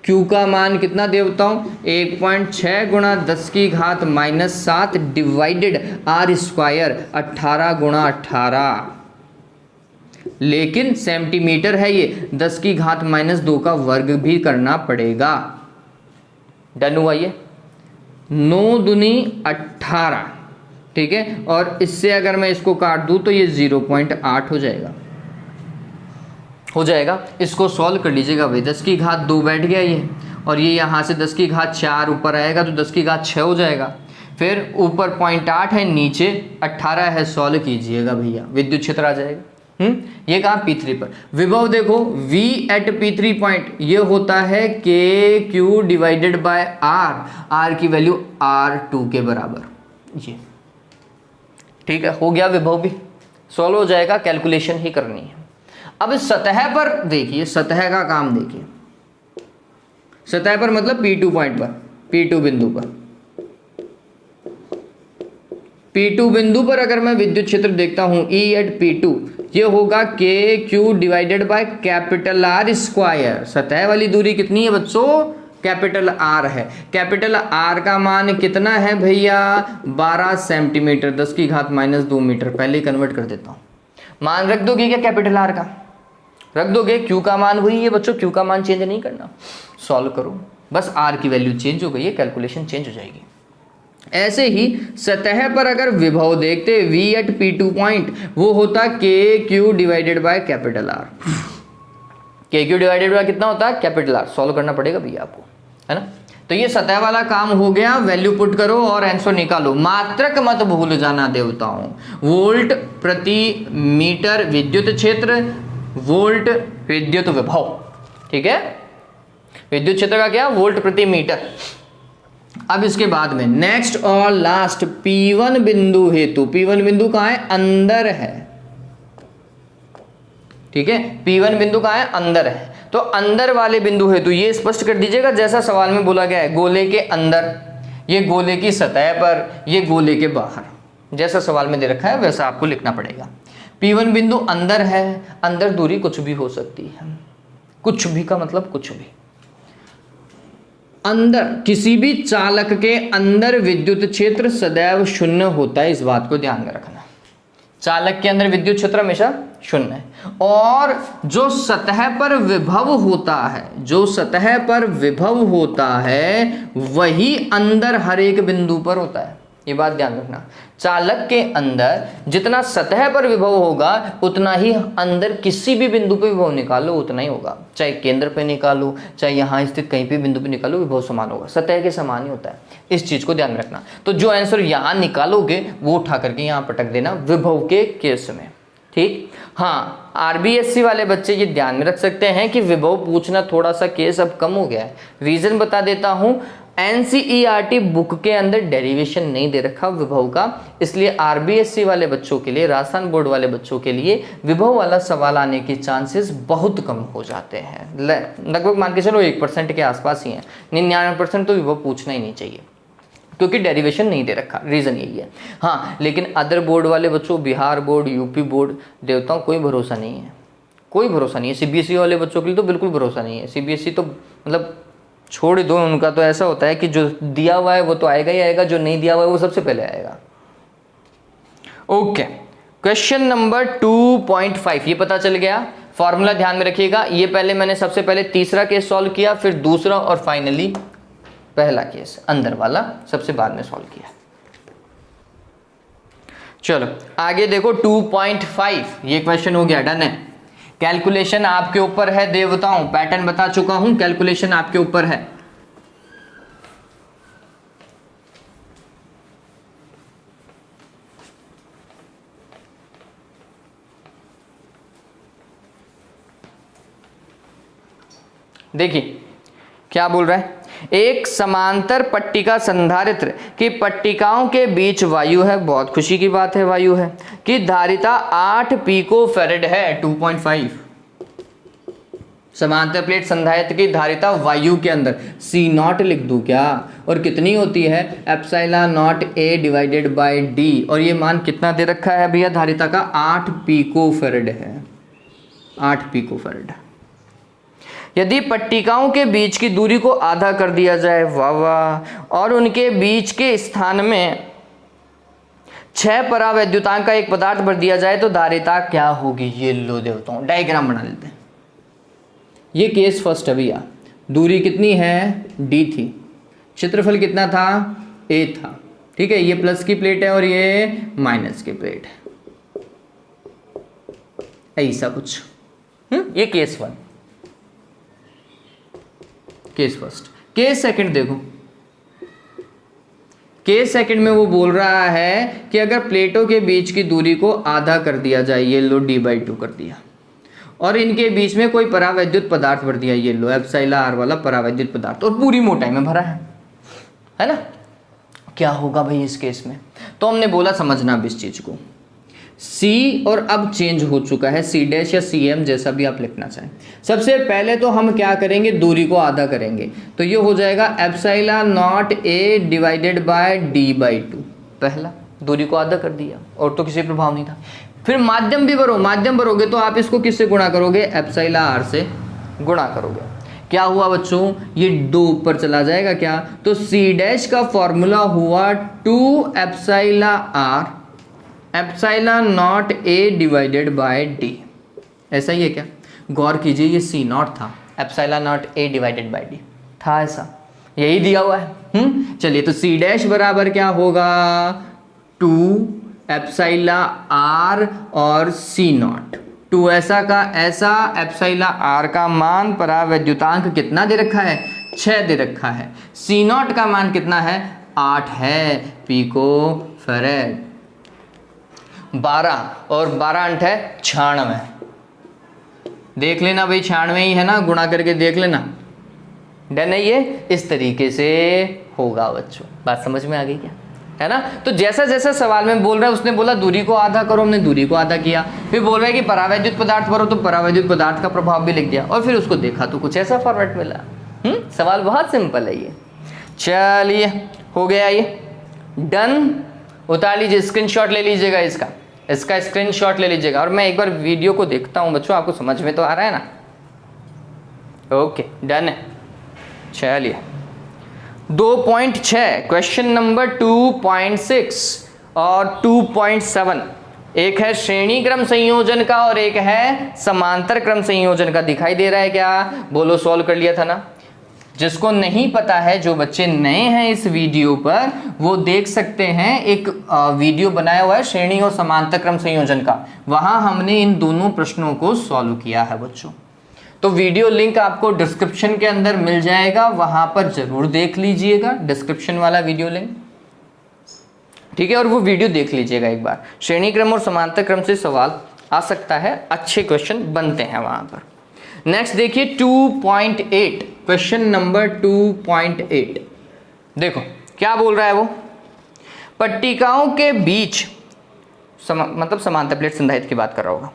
Q का मान कितना देवताओं? 1.6 गुणा 10 की घात -7 डिवाइडेड R², 18 गुणा 18। लेकिन सेंटीमीटर है ये, 10 की घात -2 का वर्ग भी करना पड़ेगा। डन हुआ ये? 9 दूनी 18। ठीक है, और इससे अगर मैं इसको काट दूं तो ये 0.8 हो जाएगा। इसको सॉल्व कर लीजिएगा भाई। 10 की घात 2 बैठ गया ये, और ये यहाँ से 10 की घात 4 ऊपर आएगा तो 10 की घात 6 हो जाएगा। फिर ऊपर 0.8 है, नीचे 18 है, सॉल्व कीजिएगा भैया, विद्युत क्षेत्र आ जाएगा। ये कहा P3 पर। विभव देखो V एट P3 पॉइंट ये होता है KQ डिवाइडेड बाय R की वैल्यू R2 के बराबर, ये ठीक है, हो गया विभव भी सॉल्व हो जाएगा, कैलकुलेशन ही करनी है। अब सतह पर देखिए, सतह का काम देखिए, सतह पर मतलब P2 पॉइंट पर, P2 बिंदु पर, P2 बिंदु पर अगर मैं विद्युत क्षेत्र देखता हूं E एट P2 ये होगा KQ divided by capital R square. सतह वाली दूरी कितनी है बच्चों? कैपिटल R है। कैपिटल R का मान कितना है भैया? 12 सेंटीमीटर, 10 की घात -2 मीटर। पहले ही कन्वर्ट कर देता हूँ। मान रख दोगे क्या कैपिटल R का? रख दोगे। Q का मान वही है बच्चों, Q का मान चेंज नहीं करना। सॉल्व करो, बस R की वैल्यू चेंज हो गई है, कैलकुलेशन चेंज हो जाएगी। ऐसे ही सतह पर अगर विभव देखते V एट P2 पॉइंट वो होता KQ divided by capital R। KQ divided by कितना होता है? Capital R। सॉल्व करना पड़ेगा भैया आपको, है ना। तो ये सतह वाला काम हो गया। वैल्यू पुट करो और आंसर निकालो। मात्रक मत भूल जाना देवताओं, वोल्ट प्रति मीटर विद्युत क्षेत्र, वोल्ट विद्युत विभव, ठीक है। विद्युत क्षेत्र का क्या? वोल्ट प्रति मीटर। अब इसके बाद में नेक्स्ट और लास्ट P1 बिंदु हेतु, P1 बिंदु कहाँ है? अंदर है, ठीक है। P1 बिंदु कहाँ है? अंदर है। तो अंदर वाले बिंदु हेतु ये स्पष्ट कर दीजिएगा जैसा सवाल में बोला गया है, गोले के अंदर, ये गोले की सतह पर, ये गोले के बाहर, जैसा सवाल में दे रखा है वैसा आपको लिखना पड़ेगा। P1 बिंदु अंदर है, अंदर दूरी कुछ भी हो सकती है, कुछ भी का मतलब कुछ भी। अंदर किसी भी चालक के अंदर विद्युत क्षेत्र सदैव शून्य होता है, इस बात को ध्यान में रखना। चालक के अंदर विद्युत क्षेत्र हमेशा शून्य है। और जो सतह पर विभव होता है, जो सतह पर विभव होता है वही अंदर हर एक बिंदु पर होता है, ये बात ध्यान रखना। चालक के अंदर जितना सतह पर विभव होगा उतना ही अंदर किसी भी बिंदु पे विभव निकालो उतना ही होगा, चाहे केंद्र पे निकालो चाहे यहाँ स्थित कहीं भी बिंदु पे निकालो, विभव समान होगा, सतह के समान ही होता है। इस चीज को ध्यान में रखना। तो जो आंसर यहाँ निकालोगे वो उठा करके यहाँ पटक देना विभव के केस में, ठीक। हाँ, आरबीएससी वाले बच्चे ये ध्यान में रख सकते हैं कि विभव पूछना थोड़ा सा केस अब कम हो गया है। रीजन बता देता हूँ, एनसीईआरटी बुक के अंदर डेरिवेशन नहीं दे रखा विभव का, इसलिए आरबीएससी वाले बच्चों के लिए, राजस्थान बोर्ड वाले बच्चों के लिए विभव वाला सवाल आने के चांसेस बहुत कम हो जाते हैं। लगभग मान के चलो 1% के आसपास ही हैं। 99% तो विभव पूछना ही नहीं चाहिए क्योंकि डेरिवेशन नहीं दे रखा, रीजन यही है। हाँ, लेकिन अदर बोर्ड वाले बच्चों, बिहार बोर्ड, यूपी बोर्ड, देवताओं कोई भरोसा नहीं है, कोई भरोसा नहीं है। सीबीएसई वाले बच्चों के लिए तो बिल्कुल भरोसा नहीं है। सीबीएसई तो मतलब छोड़ दो, उनका तो ऐसा होता है कि जो दिया हुआ है वो तो आएगा ही आएगा, जो नहीं दिया हुआ है वो सबसे पहले आएगा। ओके, क्वेश्चन नंबर 2.5 ये पता चल गया। फॉर्मूला ध्यान में रखिएगा। ये पहले मैंने सबसे पहले तीसरा केस सॉल्व किया, फिर दूसरा और फाइनली पहला केस अंदर वाला सबसे बाद में सॉल्व किया। चलो आगे देखो 2.5 ये क्वेश्चन हो गया, डन है। कैलकुलेशन आपके ऊपर है देवताओं, पैटर्न बता चुका हूं, कैलकुलेशन आपके ऊपर है। देखिए क्या बोल रहा है, एक समांतर पट्टिका संधारित्र की पट्टिकाओं के बीच वायु है, बहुत खुशी की बात है वायु है, कि धारिता 8 पिको फैरेड है। 2.5 समांतर प्लेट संधारित्र की धारिता वायु के अंदर C0 लिख दूं क्या, और कितनी होती है? Epsilon not A divided by D, और ये मान कितना दे रखा है भैया धारिता का? 8 पिको फैरेड है, 8 पिको फैरेड। यदि पट्टिकाओं के बीच की दूरी को आधा कर दिया जाए, वाह वाह, और उनके बीच के स्थान में 6 परावैद्युतांक का एक पदार्थ भर दिया जाए तो धारिता क्या होगी? ये लो देवताओं, डायग्राम बना लेते हैं। ये केस फर्स्ट है भैया। दूरी कितनी है? D थी। क्षेत्रफल कितना था? A था, ठीक है। ये प्लस की प्लेट है और ये माइनस की प्लेट है, ऐसा कुछ। ये case 1। Case first. Case second देखो, केस सेकंड में वो बोल रहा है कि अगर प्लेटों के बीच की दूरी को आधा कर दिया जाए, ये लो d/2 कर दिया, और इनके बीच में कोई परावैद्युत पदार्थ भर दिया, ये लो एप्सिलॉन r वाला परावैद्युत पदार्थ, और पूरी मोटाई में भरा है ना, क्या होगा भाई इस केस में? तो हमने बोला समझना अब इस चीज को, C और अब चेंज हो चुका है C डैश या CM जैसा भी आप लिखना चाहें। सबसे पहले तो हम क्या करेंगे, दूरी को आधा करेंगे, तो ये हो जाएगा epsilon not A divided by d/2। पहला दूरी को आधा कर दिया और तो किसी प्रभाव नहीं था। फिर माध्यम भी भरो, माध्यम भरोगे तो आप इसको किससे गुणा करोगे, एप्सिलॉन r से गुणा करोगे। क्या हुआ बच्चों, ये 2 ऊपर चला जाएगा क्या, तो C डैश का फॉर्मूला हुआ 2 epsilon r epsilon not A divided by d। ऐसा ही है क्या? गौर कीजिए, ये C नॉट था, epsilon not A divided by d था, ऐसा यही दिया हुआ है। चलिए, तो C डैश बराबर क्या होगा, 2 एप्सिलॉन r और C नॉट। 2 ऐसा का ऐसा, एप्सिलॉन r का मान परावैद्युतांक कितना दे रखा है, 6 दे रखा है। C नॉट का मान कितना है, 8 है पिको फेरेड। 12 और 12 अंठ है 96। देख लेना भाई, 96 ही है ना, गुणा करके देख लेना। डन है ये, इस तरीके से होगा बच्चों। बात समझ में आ गई क्या, है ना? तो जैसा जैसा सवाल में बोल रहा है, उसने बोला दूरी को आधा करो, हमने दूरी को आधा किया। फिर बोल रहा है कि परावैद्युत पदार्थ भरो, तो परावैद्युत पदार्थ का प्रभाव भी लिख दिया, और फिर उसको देखा तो कुछ ऐसा फॉर्मेट मिला। सवाल बहुत सिंपल है ये। चलिए, हो गया ये डन। उतार लीजिए, स्क्रीनशॉट ले लीजिएगा इसका स्क्रीनशॉट ले लीजिएगा। और मैं एक बार वीडियो को देखता हूं बच्चों, आपको समझ में तो आ रहा है ना? ओके, डन है। चलिए, 2.6 क्वेश्चन नंबर 2.6 और 2.7, एक है श्रेणी क्रम संयोजन का और एक है समांतर क्रम संयोजन का। दिखाई दे रहा है क्या? बोलो, सॉल्व कर लिया था ना? जिसको नहीं पता है, जो बच्चे नए हैं इस वीडियो पर, वो देख सकते हैं, एक वीडियो बनाया हुआ है श्रेणी और समांतर क्रम संयोजन का, वहां हमने इन दोनों प्रश्नों को सॉल्व किया है बच्चों। तो वीडियो लिंक आपको डिस्क्रिप्शन के अंदर मिल जाएगा, वहां पर जरूर देख लीजिएगा, डिस्क्रिप्शन वाला वीडियो लिंक, ठीक है? और वो वीडियो देख लीजिएगा एक बार। श्रेणी क्रम और समांतर क्रम से सवाल आ सकता है, अच्छे क्वेश्चन बनते हैं वहां पर। नेक्स्ट देखिए 2.8, क्वेश्चन नंबर 2.8। देखो क्या बोल रहा है वो, पट्टिकाओं के बीच मतलब समांतर प्लेट संधारित्र की बात कर रहा होगा।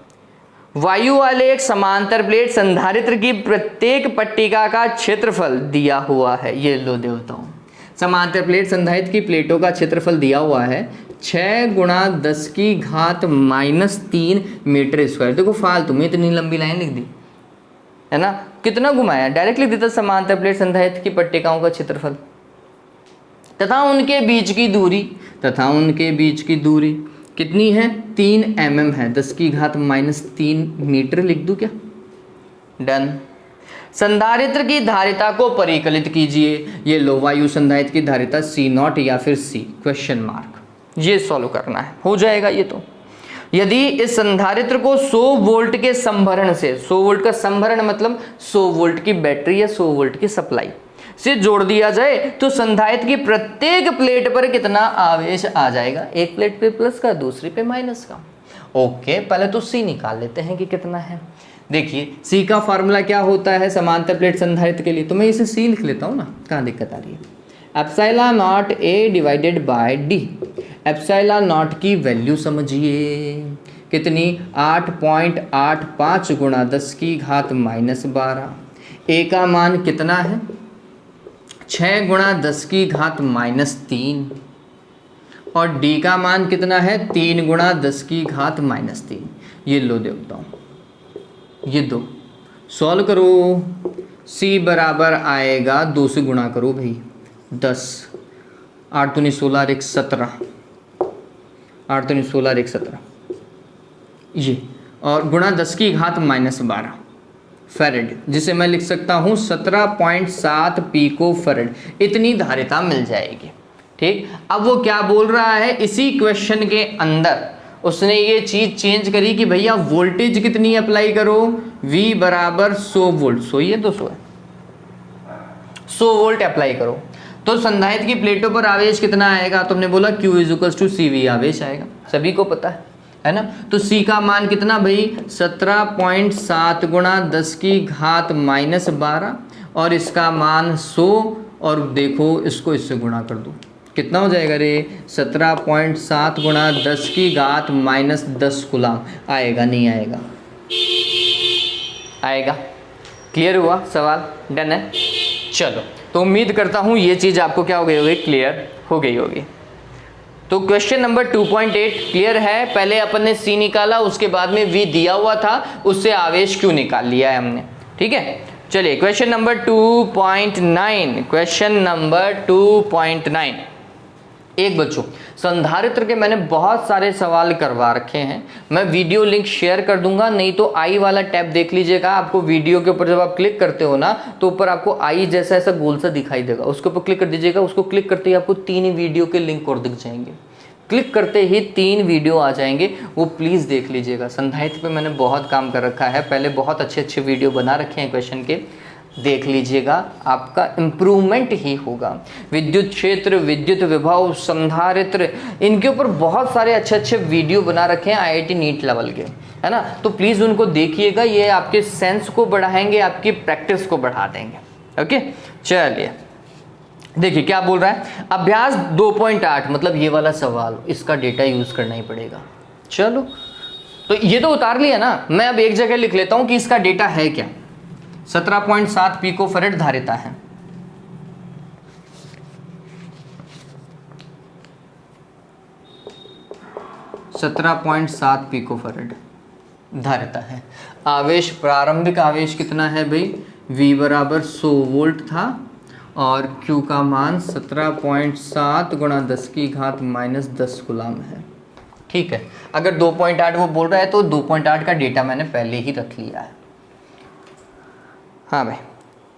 वायु वाले एक समांतर प्लेट संधारित्र की प्रत्येक पट्टिका का क्षेत्रफल दिया हुआ है। ये लो देवताओं, समांतर प्लेट संधारित्र की प्लेटों का क्षेत्रफल दिया हुआ है 6 × 10⁻³ मीटर स्क्वायर। देखो फालतू में इतनी लंबी लाइन लिख दी है ना, कितना घुमाया, डायरेक्ट लिख देता समांतर प्लेट संधारित्र की पट्टिकाओं का क्षेत्रफल तथा उनके बीच की दूरी कितनी है, 3 mm है, 10⁻³ मीटर लिख दूं क्या? डन। संधारित्र की धारिता को परिकलित कीजिए। ये लो, वायु संधारित्र की धारिता C0 या फिर C क्वेश्चन मार्क, ये सॉल्व करना है, हो जाएगा ये। तो यदि इस संधारित्र को 100 वोल्ट के संभरण से, 100 वोल्ट का संभरण मतलब 100 वोल्ट की बैटरी या 100 वोल्ट की सप्लाई से जोड़ दिया जाए, तो संधारित्र की प्रत्येक प्लेट पर कितना आवेश आ जाएगा? एक प्लेट पे प्लस का, दूसरी पे माइनस का। ओके, पहले तो C निकाल लेते हैं कि कितना है। देखिए C का फॉर्मूला क्या होता है समांतर प्लेट संधारित्र के लिए, तो मैं इसे C लिख लेता हूँ ना, कहाँ दिक्कत आ रही है। Epsilon not A divided by D। Epsilon not की वैल्यू समझिए कितनी, 8.85 × 10⁻⁻12। A का मान कितना है, 6 × 10⁻³ और D का मान कितना है, 3 × 10⁻³ ये लो देवताओं, ये दो सॉल्व करो। C बराबर आएगा 2 से गुणा करो भाई, 10, 8 दूनी 16 1 17, 8 दूनी 16 1 17 ये, और गुणा 10⁻12 फेरेड, जिसे मैं लिख सकता हूँ 17.7 पिको फेरेड। इतनी धारिता मिल जाएगी। ठीक, अब वो क्या बोल रहा है, इसी क्वेश्चन के अंदर उसने ये चीज चेंज करी कि भैया वोल्टेज कितनी अप्लाई करो, V बराबर 100 वोल्ट, 100 ही है 200 है, 100 वोल्ट अप्लाई करो तो संधारित्र की प्लेटों पर आवेश कितना आएगा, तो हमने बोला Q = CV आवेश आएगा, सभी को पता है ना। तो C का मान कितना भाई 17.7 गुणा 10⁻⁻12 और इसका मान 100 और देखो इसको इससे गुणा कर दो, कितना हो जाएगा रे 17.7 गुणा 10⁻⁻10 कूलम आएगा, नहीं आएगा, आएगा। क्लियर हुआ सवाल, डन है। चलो तो उम्मीद करता हूँ ये चीज़ आपको क्या हो गई होगी, क्लियर हो गई होगी। तो क्वेश्चन नंबर 2.8 क्लियर है। पहले अपन ने C निकाला, उसके बाद में V दिया हुआ था, उससे आवेश Q निकाल लिया है हमने, ठीक है। चलिए क्वेश्चन नंबर 2.9, क्वेश्चन नंबर 2.9। एक बच्चों संधारित्र के मैंने बहुत सारे सवाल करवा रखे हैं, मैं वीडियो लिंक शेयर कर दूंगा, नहीं तो आई वाला टैब देख लीजिएगा। आपको वीडियो के ऊपर जब आप क्लिक करते हो ना तो ऊपर आपको आई जैसा ऐसा गोल सा दिखाई देगा, उसके ऊपर क्लिक कर दीजिएगा। उसको क्लिक करते ही आपको 3 वीडियो के लिंक और दिख जाएंगे, क्लिक करते ही 3 वीडियो आ जाएंगे, वो प्लीज़ देख लीजिएगा। संधारित्र पे मैंने बहुत काम कर रखा है, पहले बहुत अच्छे वीडियो बना रखे हैं क्वेश्चन के, देख लीजिएगा, आपका इम्प्रूवमेंट ही होगा। विद्युत क्षेत्र, विद्युत विभव, संधारित्र, इनके ऊपर बहुत सारे अच्छे वीडियो बना रखे हैं IIT नीट लेवल के, है ना। तो प्लीज़ उनको देखिएगा, ये आपके सेंस को बढ़ाएंगे, आपकी प्रैक्टिस को बढ़ा देंगे। ओके चलिए देखिए क्या बोल रहा है। अभ्यास 2.8 मतलब ये वाला सवाल, इसका डेटा यूज़ करना ही पड़ेगा। चलो तो ये तो उतार लिया ना, मैं अब एक जगह लिख लेता हूँ कि इसका डेटा है क्या। 17.7 पिकोफैरेड धारिता है, पिकोफैरेड धारिता है। आवेश, प्रारंभिक आवेश कितना है भाई, V = 100 वोल्ट था और Q का मान 17.7 गुणा 10⁻⁻10 कूलम है, ठीक है। अगर 2.8 वो बोल रहा है तो 2.8 का डेटा मैंने पहले ही रख लिया है। हाँ भाई,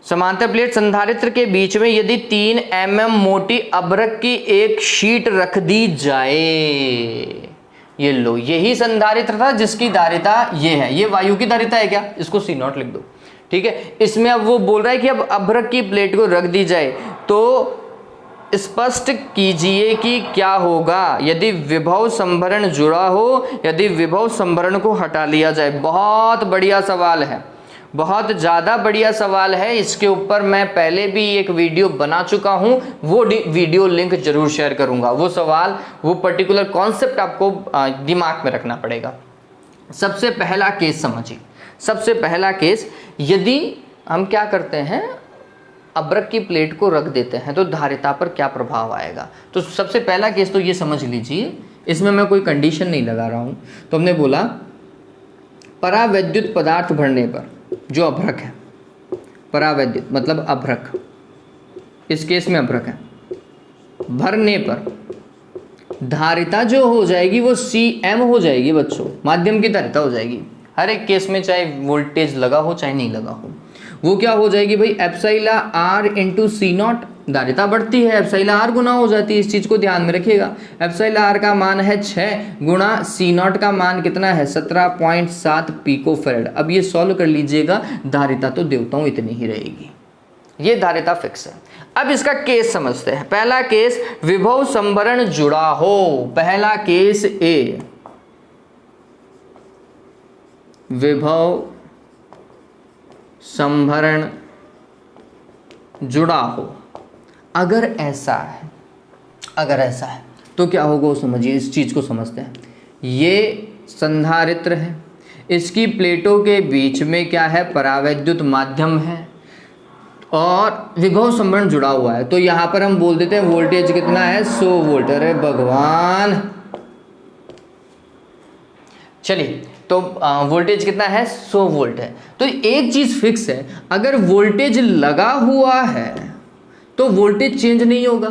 समांतर प्लेट संधारित्र के बीच में यदि 3 mm मोटी अभ्रक की एक शीट रख दी जाए, ये लो, यही संधारित्र था जिसकी धारिता ये है, ये वायु की धारिता है क्या, इसको C0 लिख दो, ठीक है। इसमें अब वो बोल रहा है कि अब अभ्रक की प्लेट को रख दी जाए तो स्पष्ट कीजिए कि क्या होगा यदि विभव संभरण जुड़ा हो, यदि विभव संभरण को हटा लिया जाए। बहुत बढ़िया सवाल है, बहुत ज़्यादा बढ़िया सवाल है। इसके ऊपर मैं पहले भी एक वीडियो बना चुका हूँ, वो वीडियो लिंक जरूर शेयर करूँगा। वो सवाल, वो पर्टिकुलर कॉन्सेप्ट आपको दिमाग में रखना पड़ेगा। सबसे पहला केस समझिए, सबसे पहला केस, यदि हम क्या करते हैं, अभ्रक की प्लेट को रख देते हैं तो धारिता पर क्या प्रभाव आएगा। तो सबसे पहला केस तो ये समझ लीजिए, इसमें मैं कोई कंडीशन नहीं लगा रहा हूँ। तो हमने बोला परावैद्युत पदार्थ भरने पर जो अभ्रक है, परावैद्युत मतलब अभ्रक, इस केस में अभ्रक है, भरने पर धारिता जो हो जाएगी वो Cm हो जाएगी बच्चों, माध्यम की धारिता हो जाएगी। हर एक केस में चाहे वोल्टेज लगा हो चाहे नहीं लगा हो, वो क्या हो जाएगी भाई, एप्सिलॉन R × C0। धारिता बढ़ती है, एप्सिलॉन R गुना हो जाती है, इस चीज़ को ध्यान में रखिएगा। एप्सिलॉन R का मान है 6 गुणा C0 का मान कितना है 17.7 पिकोफैरेड। अब ये सॉल्व कर लीजिएगा, धारिता तो देवताओं इतनी ही रहेगी, ये धारिता फिक्स है। अब इसका केस समझते हैं। पहला केस, विभव संभरण जुड़ा हो। पहला केस ए, विभव संभरण जुड़ा हो। अगर ऐसा है, अगर ऐसा है तो क्या होगा वो समझिए, इस चीज़ को समझते हैं। ये संधारित्र है, इसकी प्लेटों के बीच में क्या है, परावैद्युत माध्यम है और विभव संभरण जुड़ा हुआ है। तो यहाँ पर हम बोल देते हैं वोल्टेज कितना है 100 वोल्ट। अरे भगवान, चलिए तो वोल्टेज कितना है 100 वोल्ट है। तो एक चीज़ फिक्स है, अगर वोल्टेज लगा हुआ है तो वोल्टेज चेंज नहीं होगा।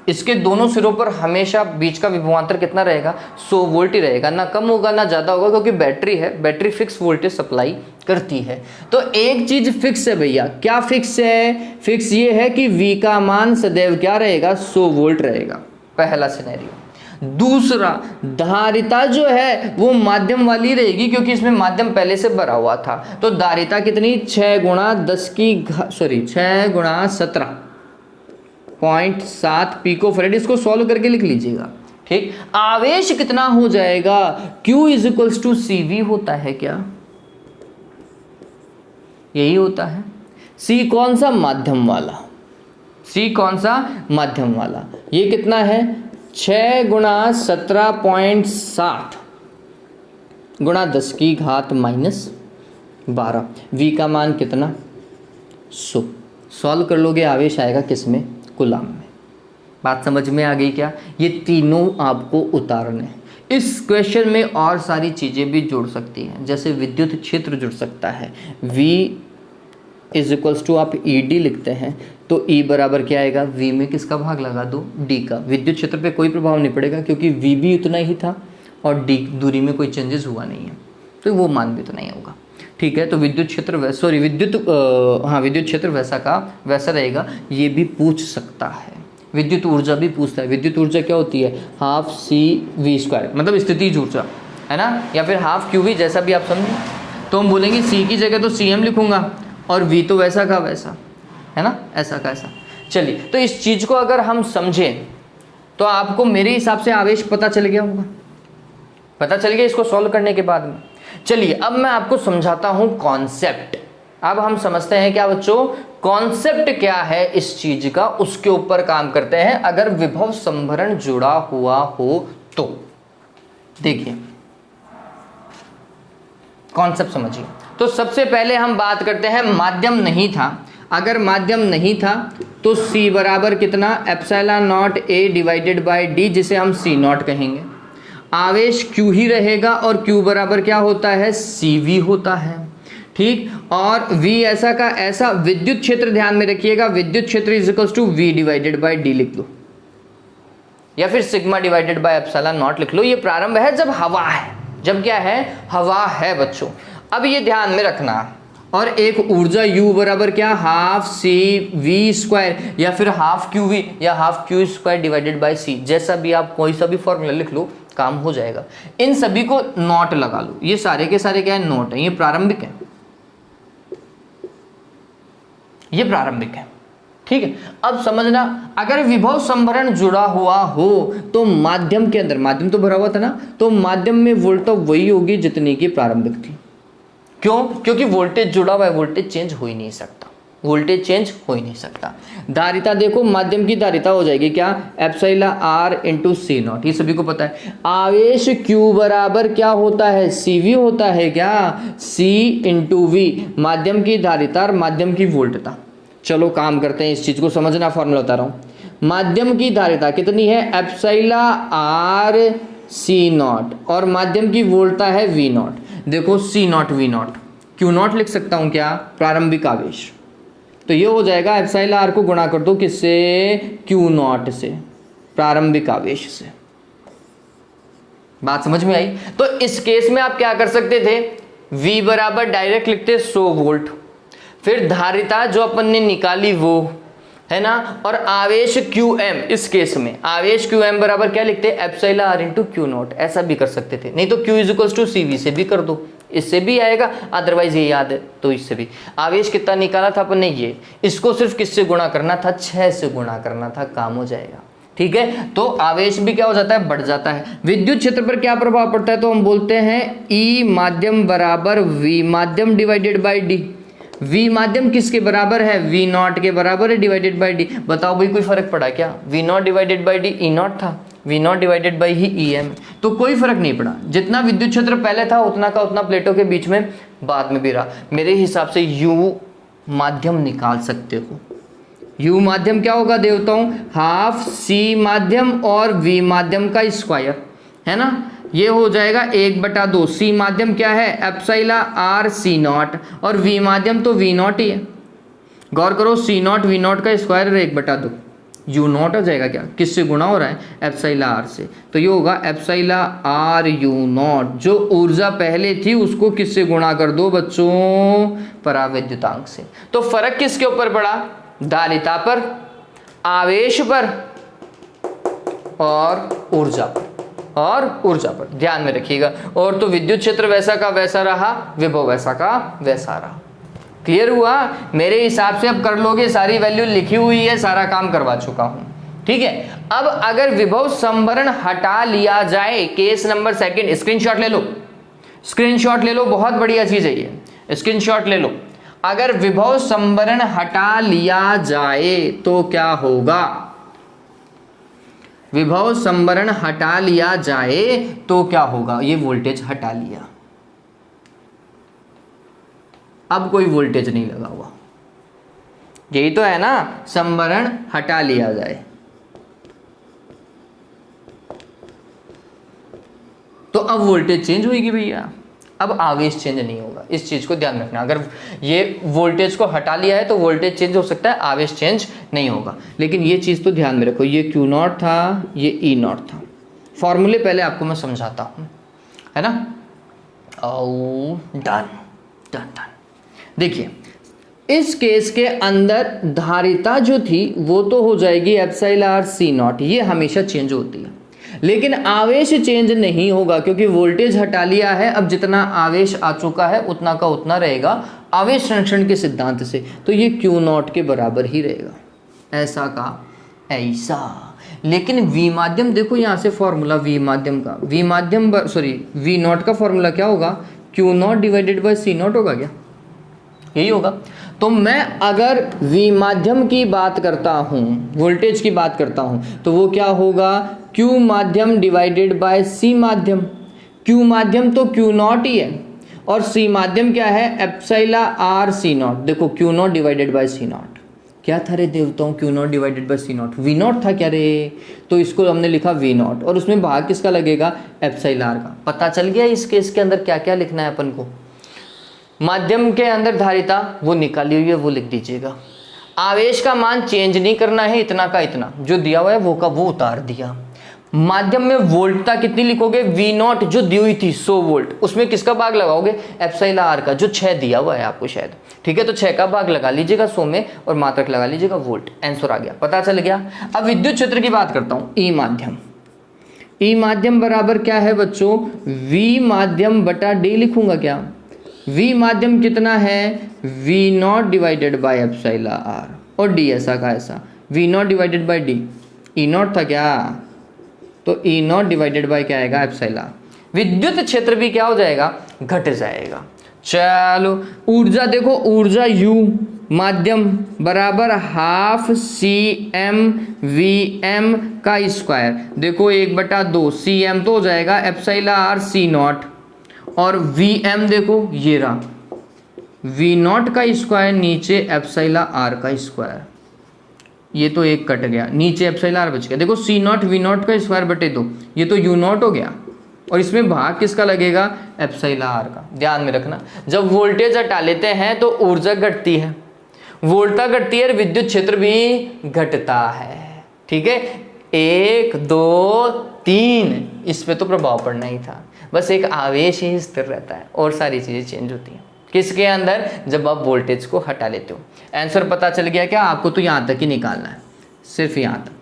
इसके दोनों सिरों पर हमेशा बीच का विभवांतर कितना रहेगा, 100 वोल्ट ही रहेगा, ना कम होगा ना ज़्यादा होगा, क्योंकि बैटरी है, बैटरी फिक्स वोल्टेज सप्लाई करती है। तो एक चीज़ फिक्स है भैया, क्या फिक्स है, फिक्स ये है कि V का मान सदैव क्या रहेगा 100 वोल्ट रहेगा। पहला सिनेरियो। दूसरा, धारिता जो है वो माध्यम वाली रहेगी क्योंकि इसमें माध्यम पहले से भरा हुआ था। तो धारिता कितनी, 6 गुणा 17.7 पिकोफैरेड। इसको सॉल्व करके लिख लीजिएगा, ठीक। आवेश कितना हो जाएगा, Q इज टू CV होता है क्या, यही होता है। C कौन सा, माध्यम वाला, C कौन सा, माध्यम वाला। ये कितना है, 6 गुणा 17.7 गुणा 10⁻⁻12। V का मान कितना, 100। सॉल्व कर लोगे, आवेश आएगा किसमें, कूलम में। बात समझ में आ गई क्या। ये तीनों आपको उतारने हैं। इस क्वेश्चन में और सारी चीज़ें भी जुड़ सकती हैं, जैसे विद्युत क्षेत्र जुड़ सकता है। V इज इक्वल्स टू आप ED लिखते हैं तो E बराबर क्या आएगा, V में किसका भाग लगा दो, D का। विद्युत क्षेत्र पे कोई प्रभाव नहीं पड़ेगा क्योंकि V भी उतना ही था और D दूरी में कोई चेंजेस हुआ नहीं है, तो वो मान भी उतना ही होगा, ठीक है। तो विद्युत क्षेत्र विद्युत क्षेत्र वैसा का वैसा रहेगा। ये भी पूछ सकता है, विद्युत ऊर्जा भी पूछता है। विद्युत ऊर्जा क्या होती है, ½ CV², मतलब स्थितिज ऊर्जा है ना, या फिर ½ QV, जैसा भी आप समझें। तो हम बोलेंगे C की जगह तो CM लिखूंगा और V तो वैसा का वैसा है ना, ऐसा का ऐसा। चलिए, तो इस चीज़ को अगर हम समझें तो आपको मेरे हिसाब से आवेश पता चल गया होगा, पता चल गया इसको सॉल्व करने के बाद में। चलिए, अब मैं आपको समझाता हूं कॉन्सेप्ट। अब हम समझते हैं क्या बच्चों, कॉन्सेप्ट क्या है इस चीज का, उसके ऊपर काम करते हैं। अगर विभव संभरण जुड़ा हुआ हो तो देखिए, कॉन्सेप्ट समझिए। तो सबसे पहले हम बात करते हैं, माध्यम नहीं था। अगर माध्यम नहीं था तो C बराबर कितना, ε0A/D, जिसे हम C0 कहेंगे। आवेश Q ही रहेगा और Q बराबर क्या होता है, CV होता है, ठीक। और V ऐसा का ऐसा। विद्युत क्षेत्र ध्यान में रखिएगा, विद्युत क्षेत्र इज इक्वल्स टू V/D लिख लो, या फिर σ/ε0 लिख लो। ये प्रारंभ है जब हवा है, जब क्या है, हवा है बच्चों। अब ये ध्यान में रखना। और एक ऊर्जा U बराबर क्या, ½ CV² या फिर ½ QV या ½ Q²/C, जैसा भी आप कोई सा भी फॉर्मूला लिख लो, काम हो जाएगा। इन सभी को नोट लगा लो, ये सारे के सारे क्या है, नोट है, ये प्रारंभिक है, ये प्रारंभिक है, ठीक है। अब समझना, अगर विभव संभरण जुड़ा हुआ हो तो माध्यम के अंदर, माध्यम तो भरा हुआ था ना, तो माध्यम में वोल्टेज वही होगी जितनी की प्रारंभिक थी। क्यों, क्योंकि वोल्टेज जुड़ा हुआ है, वोल्टेज चेंज हो ही नहीं सकता, वोल्टेज चेंज हो ही नहीं सकता। धारिता देखो, माध्यम की धारिता हो जाएगी क्या, εr × C0, ये सभी को पता है। आवेश Q बराबर क्या होता है, CV होता है क्या, C × V, माध्यम की धारिता और माध्यम की वोल्टता। चलो काम करते हैं, इस चीज को समझना, फॉर्मूला बता रहा हूं। माध्यम की धारिता कितनी है, εr C0, और माध्यम की वोल्टता है V0। देखो C0 V0, Q0 लिख सकता हूं क्या, प्रारंभिक आवेश। तो ये हो जाएगा εr को गुणा कर दो किससे, Q0 से, प्रारंभिक आवेश से। बात समझ में आई। तो इस केस में आप क्या कर सकते थे, V बराबर डायरेक्ट लिखते 100 वोल्ट, फिर धारिता जो अपन ने निकाली वो है ना, और आवेश QM, इस केस में आवेश QM बराबर क्या लिखते हैं, εr × Q0, ऐसा भी कर सकते थे। नहीं तो Q = CV से भी कर दो, इससे भी आएगा, अदरवाइज ये याद है तो इससे भी। आवेश कितना निकाला था अपन ने, ये, इसको सिर्फ किससे गुणा करना था, 6 से गुणा करना था, काम हो जाएगा, ठीक है। तो आवेश भी क्या हो जाता है, बढ़ जाता है। विद्युत क्षेत्र पर क्या प्रभाव पड़ता है, तो हम बोलते हैं E माध्यम बराबर V माध्यम /D। V माध्यम किसके बराबर है, V0 के बराबर है, /D। बताओ भाई कोई फर्क पड़ा क्या, V0/D E0 था, V0 ही EM, तो कोई फर्क नहीं पड़ा। जितना विद्युत क्षेत्र पहले था उतना का उतना प्लेटों के बीच में बाद में भी रहा। मेरे हिसाब से U माध्यम निकाल सकते हो। U माध्यम क्या होगा देवताओं, ½ C माध्यम और V माध्यम का स्क्वायर, है ना, ये हो जाएगा 1/2। C माध्यम क्या है, εr C0, और V माध्यम तो V0 ही है। गौर करो, C0 V0 का स्क्वायर 1/2, U0 हो जाएगा क्या, किससे गुणा हो रहा है, εr से। तो ये होगा εr U0, जो ऊर्जा पहले थी उसको किससे गुणा कर दो बच्चों, परावैद्युतांक से। तो फर्क किसके ऊपर पड़ा, धारिता पर, आवेश पर, और ऊर्जा पर ध्यान में रखिएगा। और तो विद्युत क्षेत्र वैसा का वैसा रहा, विभव वैसा का वैसा रहा। क्लियर हुआ? मेरे हिसाब से अब कर लोगे, सारी वैल्यू लिखी हुई है, सारा काम करवा चुका हूं। ठीक है, अब अगर विभव संभरण हटा लिया जाए, केस नंबर सेकंड, स्क्रीनशॉट ले लो, बहुत बढ़िया चीज है ये, स्क्रीनशॉट ले लो। अगर विभव संभरण हटा लिया जाए तो क्या होगा? विभव संभरण हटा लिया जाए तो क्या होगा? ये वोल्टेज हटा लिया, अब कोई वोल्टेज नहीं लगा हुआ, यही तो है ना, संभरण हटा लिया जाए तो अब वोल्टेज चेंज होगी भैया, अब आवेश चेंज नहीं होगा। इस चीज को ध्यान रखना, अगर ये वोल्टेज को हटा लिया है तो वोल्टेज चेंज हो सकता है, आवेश चेंज नहीं होगा। लेकिन ये चीज तो ध्यान में रखो, ये Q0 था, ये E0 था। फॉर्मूले पहले आपको मैं समझाता हूं, है ना। डन। देखिए, इस केस के अंदर धारिता जो थी वो तो हो जाएगी एप्सिलॉन C0, ये हमेशा चेंज होती है। लेकिन आवेश चेंज नहीं होगा क्योंकि वोल्टेज हटा लिया है। अब जितना आवेश आ चुका है उतना का उतना रहेगा आवेश संरक्षण के सिद्धांत से, तो ये Q0 के बराबर ही रहेगा, ऐसा का ऐसा। लेकिन V माध्यम देखो, यहाँ से फॉर्मूला V माध्यम का, V0 का फॉर्मूला क्या होगा? Q0 डिवाइडेड बाय C0 होगा क्या? यही होगा। तो मैं अगर V माध्यम की बात करता हूं, वोल्टेज की बात करता हूं, तो वो क्या होगा? Q माध्यम डिवाइडेड बाय C माध्यम। Q माध्यम तो Q0 ही है और C माध्यम क्या है? Epsilon C0। देखो Q0 डिवाइडेड बाय C0 क्या था रे देवताओं? Q0 divided by C0 V0 था क्या रे? तो इसको हमने लिखा V0 और उसमें भाग किसका लगेगा? एप्सिलॉन का। पता चल गया इस केस के अंदर क्या क्या लिखना है अपन को। माध्यम के अंदर धारिता वो निकाली हुई है, वो लिख दीजिएगा। आवेश का मान चेंज नहीं करना है, इतना का इतना जो दिया हुआ है वो का वो उतार दिया। माध्यम में वोल्टता कितनी लिखोगे? V0 जो दी हुई थी 100 वोल्ट, उसमें किसका भाग लगाओगे? एप्सिलॉन का, जो 6 दिया हुआ है आपको शायद। ठीक है, तो 6 का भाग लगा लीजिएगा 100 में और मात्रक लगा लीजिएगा वोल्ट। आंसर आ गया, पता चल गया। अब विद्युत क्षेत्र की बात करता हूं, ई माध्यम। ई माध्यम बराबर क्या है बच्चों? V माध्यम बटा D लिखूंगा क्या? V माध्यम कितना है? V0 डिवाइडेड बाय एप्सिलॉन और D ऐसा का ऐसा, V0 divided by D। E0 था क्या? तो E0 डिवाइडेड बाय क्या आएगा? एप्सिलॉन। विद्युत क्षेत्र भी क्या हो जाएगा? घट जाएगा। चलो ऊर्जा देखो, ऊर्जा U माध्यम बराबर हाफ CM VM का स्क्वायर। देखो 1/2 CM तो हो जाएगा एप्सिलॉन C0 और VM देखो ये रहा V0 का स्क्वायर नीचे एप्सिलॉन का स्क्वायर, ये तो एक कट गया, नीचे एप्सिलॉन बच गया। देखो C0 V0 का स्क्वायर बटे 2, ये तो U0 हो गया और इसमें भाग किसका लगेगा? एप्सिलॉन का। ध्यान में रखना, जब वोल्टेज हटा लेते हैं तो ऊर्जा घटती है, वोल्टता घटती है, विद्युत क्षेत्र भी घटता है। ठीक है, 1 2 3 इस पे तो प्रभाव पड़ना ही था, बस एक आवेश ही स्थिर रहता है और सारी चीजें चेंज होती हैं। किसके अंदर? जब आप वोल्टेज को हटा लेते हो। आंसर पता चल गया क्या? आपको तो यहां तक ही निकालना है, सिर्फ यहां तक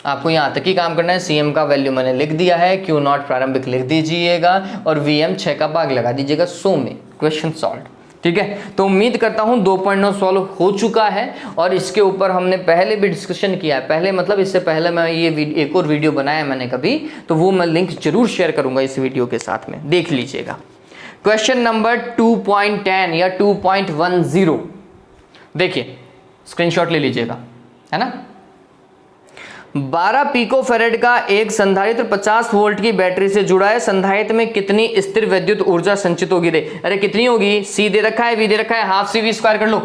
आपको यहां तक ही काम करना है। CM का वैल्यू मैंने लिख दिया है, Q0 प्रारंभिक लिख दीजिएगा और VM 6 का भाग लगा दीजिएगा 100 में। Question solve. ठीक है, तो उम्मीद करता हूं 2.9 सॉल्व हो चुका है और इसके ऊपर हमने पहले भी डिस्कशन किया है। पहले मतलब इससे पहले मैं ये एक और वीडियो बनाया मैंने कभी, तो वो मैं लिंक जरूर शेयर करूंगा इस वीडियो के साथ में, देख लीजिएगा। क्वेश्चन नंबर 2.10 या 2.10 देखिए, स्क्रीनशॉट ले लीजिएगा, है ना। 12 पिको फैरेड का एक संधारित्र 50 वोल्ट की बैटरी से जुड़ा है। संधारित्र में कितनी स्थिर विद्युत ऊर्जा संचित होगी रे? अरे कितनी होगी? C दे रखा है, V दे रखा है, हाफ CV स्क्वायर कर लो,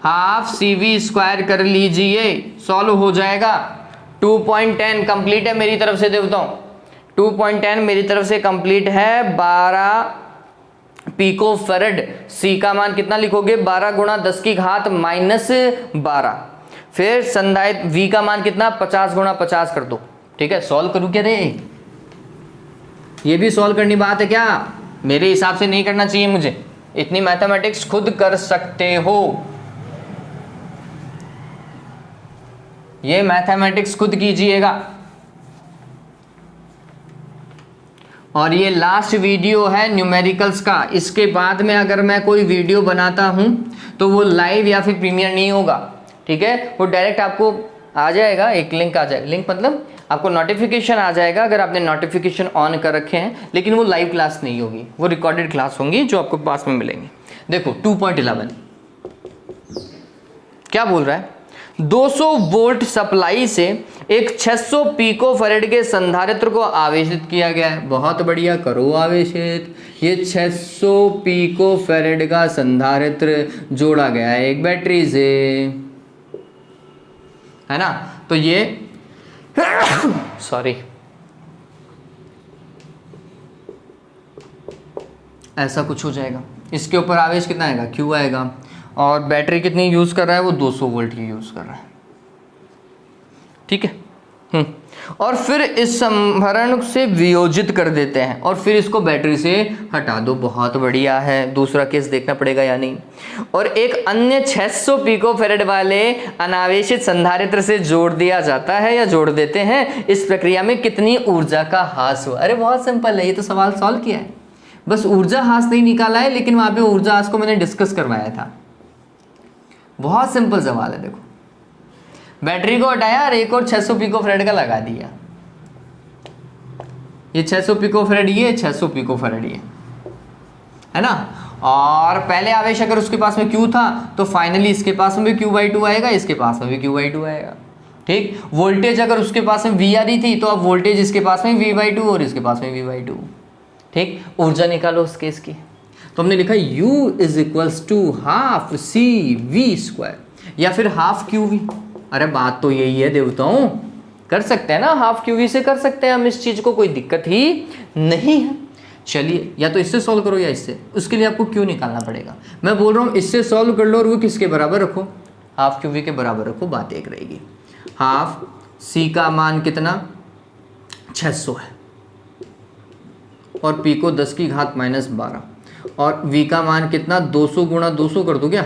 हाफ CV स्क्वायर कर लीजिए, सॉल्व हो जाएगा। 2.10 कंप्लीट है मेरी तरफ से देवताओं, 2.10 मेरी तरफ से कंप्लीट है। 12 पिको फैरेड, C का मान कितना लिखोगे? 12 गुणा 10 की घात -12। फिर संधारित्र V का मान कितना? 50 गुणा 50 कर दो। ठीक है, सॉल्व करूं क्या रे? ये भी सॉल्व करनी बात है क्या? मेरे हिसाब से नहीं करना चाहिए मुझे, इतनी मैथमेटिक्स खुद कर सकते हो। ये मैथमेटिक्स खुद कीजिएगा। और ये लास्ट वीडियो है न्यूमेरिकल्स का। इसके बाद में अगर मैं कोई वीडियो बनाता हूं तो वो लाइव या फिर प्रीमियर नहीं होगा, ठीक है, वो डायरेक्ट आपको आ जाएगा, एक लिंक आ जाएगा, लिंक मतलब आपको नोटिफिकेशन आ जाएगा अगर आपने नोटिफिकेशन ऑन कर रखे हैं, लेकिन वो लाइव क्लास नहीं होगी, वो रिकॉर्डेड क्लास होंगी जो आपको पास में मिलेंगे। देखो 2.11 क्या बोल रहा है, 200 वोल्ट सप्लाई से एक 600 पिको फैरेड के संधारित्र को आवेशित किया गया है। बहुत बढ़िया, करो आवेशित। ये 600 पिको फैरेड का संधारित्र जोड़ा गया है एक बैटरी से, है ना। तो ये सॉरी, ऐसा कुछ हो जाएगा। इसके ऊपर आवेश कितना आएगा, Q आएगा, और बैटरी कितनी यूज़ कर रहा है, वो 200 वोल्ट की यूज़ कर रहा है, ठीक है। और फिर इस संभरण से वियोजित कर देते हैं और फिर इसको बैटरी से हटा दो। बहुत बढ़िया है, दूसरा केस देखना पड़ेगा या नहीं। और एक अन्य 600 पिको फैरेड वाले अनावेशित संधारित्र से जोड़ दिया जाता है या जोड़ देते हैं। इस प्रक्रिया में कितनी ऊर्जा का ह्रास हुआ। अरे बहुत सिंपल है, ये तो सवाल सॉल्व किया है, बस ऊर्जा ह्रास नहीं निकाला है, लेकिन वहां पे ऊर्जा ह्रास को मैंने डिस्कस करवाया था। बहुत सिंपल सवाल है। देखो बैटरी को हटाया और एक और 600 पिको फैरेड का लगा दिया। ये 600 पिको फैरेड, ये 600 पिको फैरेड, ये है ना। और पहले आवेश अगर उसके पास में Q था तो फाइनली इसके पास में भी Q/2 आएगा, इसके पास में भी Q/2 आएगा, ठीक। वोल्टेज अगर उसके पास में V आ रही थी तो अब वोल्टेज इसके पास में V/2 और इसके पास में V/2, ठीक। ऊर्जा निकालो उस केस की, तो हमने लिखा U = ½ CV² या फिर ½ QV। अरे बात तो यही है देवताओं, कर सकते हैं ना, ½ QV से कर सकते हैं हम इस चीज को, कोई दिक्कत ही नहीं है। चलिए, या तो इससे सॉल्व करो या इससे, उसके लिए आपको Q निकालना पड़ेगा। मैं बोल रहा हूँ इससे सॉल्व कर लो और वो किसके बराबर रखो, ½ QV के बराबर रखो, बात एक रहेगी। हाफ C का मान कितना 600 है और P को 10⁻⁻12 और V का मान कितना 200 × 200 कर दो क्या,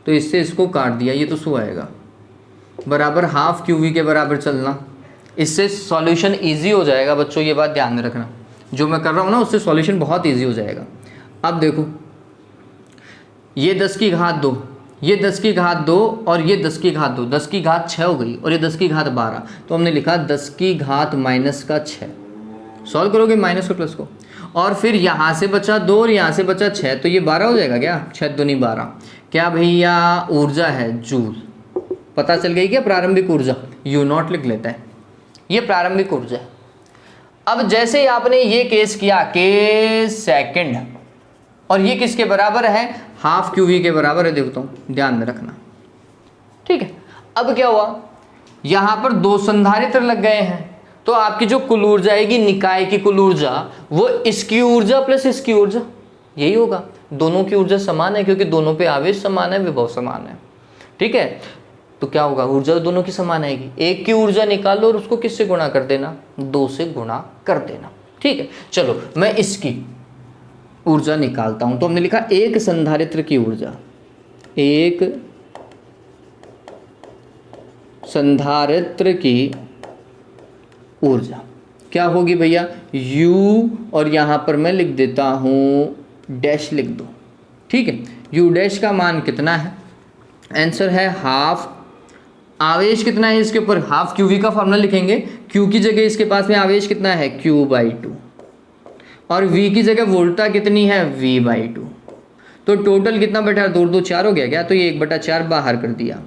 तो इससे इसको काट दिया, ये तो 100 आएगा, बराबर ½ QV के बराबर चलना। इससे सॉल्यूशन इजी हो जाएगा बच्चों, ये बात ध्यान में रखना, जो मैं कर रहा हूँ ना उससे सॉल्यूशन बहुत इजी हो जाएगा। अब देखो ये 10⁻2, ये 10⁻2 और ये 10⁻2, 10⁻6 हो गई और ये 10⁻12, तो हमने लिखा 10⁻⁻6। सॉल्व करोगे माइनस को प्लस को, और फिर यहाँ से बचा 2 और यहाँ से बचा 6, तो ये 12 हो जाएगा क्या, 6 दूनी 12। क्या भैया ऊर्जा है जूल, पता चल गई क्या प्रारंभिक ऊर्जा, U0 लिख लेता है, ये प्रारंभिक ऊर्जा। अब जैसे ही आपने ये केस किया केस सेकंड, और ये किसके बराबर है, ½ QV के बराबर है देवताओं, ध्यान में रखना, ठीक है। अब क्या हुआ, यहाँ पर 2 संधारित्र लग गए हैं, तो आपकी जो कुल ऊर्जा आएगी निकाय की कुल ऊर्जा, वो इसकी ऊर्जा प्लस इसकी ऊर्जा, यही होगा। दोनों की ऊर्जा समान है क्योंकि दोनों पे आवेश समान है, विभव समान है, ठीक है। तो क्या होगा, ऊर्जा दोनों की समान आएगी। एक की ऊर्जा निकालो और उसको किससे गुणा कर देना, 2 से गुणा कर देना, ठीक है। चलो मैं इसकी ऊर्जा निकालता हूं, तो हमने लिखा एक संधारित्र की ऊर्जा, एक संधारित्र की ऊर्जा क्या होगी भैया, U, और यहां पर मैं लिख देता हूं डैश लिख दो, ठीक है। U' का मान कितना है, आंसर है ½ आवेश कितना है इसके ऊपर, ½ QV का फॉर्मूला लिखेंगे, Q की जगह इसके पास में आवेश कितना है Q/2 और V की जगह वोल्टता कितनी है V/2। तो टोटल कितना बैठा, 2 2 4 हो गया क्या, तो ये 1/4 बाहर कर दिया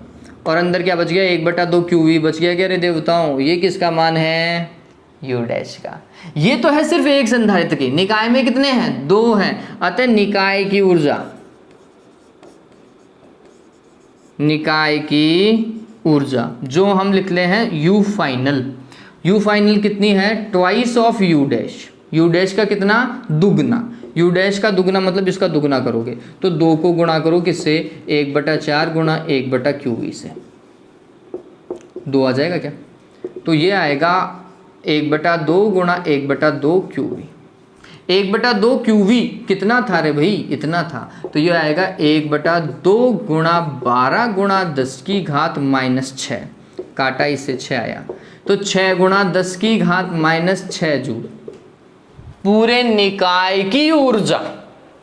और अंदर क्या बच गया, 1/2 QV बच गया क्या रे देवताओं। ये किसका मान है, U' का। ये तो है सिर्फ एक संधारित्र की, निकाय में कितने हैं, 2 हैं, अतः निकाय की ऊर्जा, निकाय की ऊर्जा जो हम लिख ले हैं U फाइनल। U फाइनल कितनी है, ट्वाइस ऑफ U', U' का कितना, दुगना, U' का दुगना मतलब इसका दुगना करोगे तो 2 को गुणा करो किससे, 1/4 गुणा 1/QV से, 2 आ जाएगा क्या, तो ये आएगा 1/2 गुणा 1/2 QV। 1/2 QV कितना था रे भाई, इतना था, तो ये आएगा 1/2 गुणा 12 गुणा 10⁻⁻6 काटा, इससे 6 आया, तो 6 गुणा 10 की घात माइनस 6 जूल। पूरे निकाय की ऊर्जा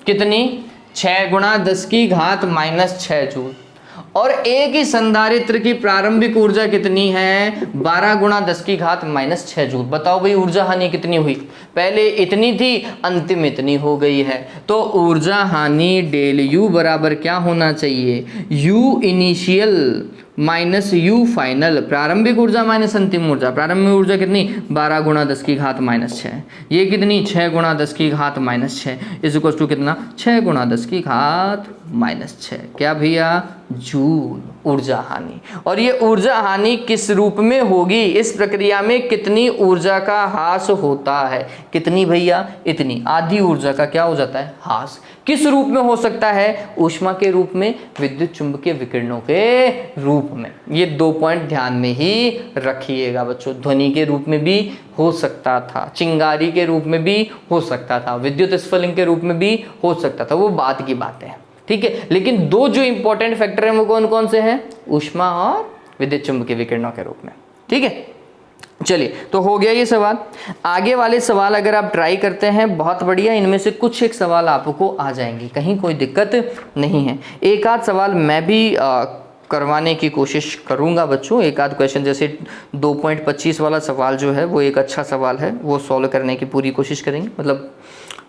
कितनी? 6 गुणा 10 की घात माइनस 6 जूल। और एक ही संधारित्र की प्रारंभिक ऊर्जा कितनी है? 12 गुणा 10 की घात माइनस 6 जूल। बताओ भाई ऊर्जा हानि कितनी हुई? पहले इतनी थी, अंतिम इतनी हो गई है। तो ऊर्जा हानि डेल यू बराबर क्या होना चाहिए? You initial minus you final. प्रारंभिक ऊर्जा माइनस अंतिम ऊर्जा। प्रारंभिक ऊर्जा कितनी? 12 गुणा 10 की घात माइनस 6। ये कितनी? 6 गुणा 10 की घात माइनस 6 इज इक्वल टू कितना? 6 गुणा 10 की घात माइनस 6। क्या भैया? जूल ऊर्जा हानि। और ये ऊर्जा हानि किस रूप में होगी? इस प्रक्रिया में कितनी ऊर्जा का ह्रास होता है? कितनी भैया? इतनी। आधी ऊर्जा का क्या हो जाता है? ह्रास। किस रूप में हो सकता है? ऊष्मा के रूप में, विद्युत चुंबकीय विकिरणों के रूप में। ये 2 पॉइंट ध्यान में ही रखिएगा बच्चों। ध्वनि के रूप में भी हो सकता था, चिंगारी के रूप में भी हो सकता था, विद्युत स्फुलिंग के रूप में भी हो सकता था, वो बात की बात है, ठीक है। लेकिन 2 जो इंपॉर्टेंट फैक्टर हैं वो कौन कौन से हैं? ऊष्मा और विद्युत चुंबकीय विकिरणों के रूप में, ठीक है। चलिए, तो हो गया ये सवाल। आगे वाले सवाल अगर आप ट्राई करते हैं, बहुत बढ़िया, इनमें से कुछ एक सवाल आपको आ जाएंगे, कहीं कोई दिक्कत नहीं है। एक आध सवाल मैं भी करवाने की कोशिश करूंगा बच्चों। एक आध क्वेश्चन, जैसे 2.25 वाला सवाल जो है वो एक अच्छा सवाल है, वो सॉल्व करने की पूरी कोशिश करेंगे, मतलब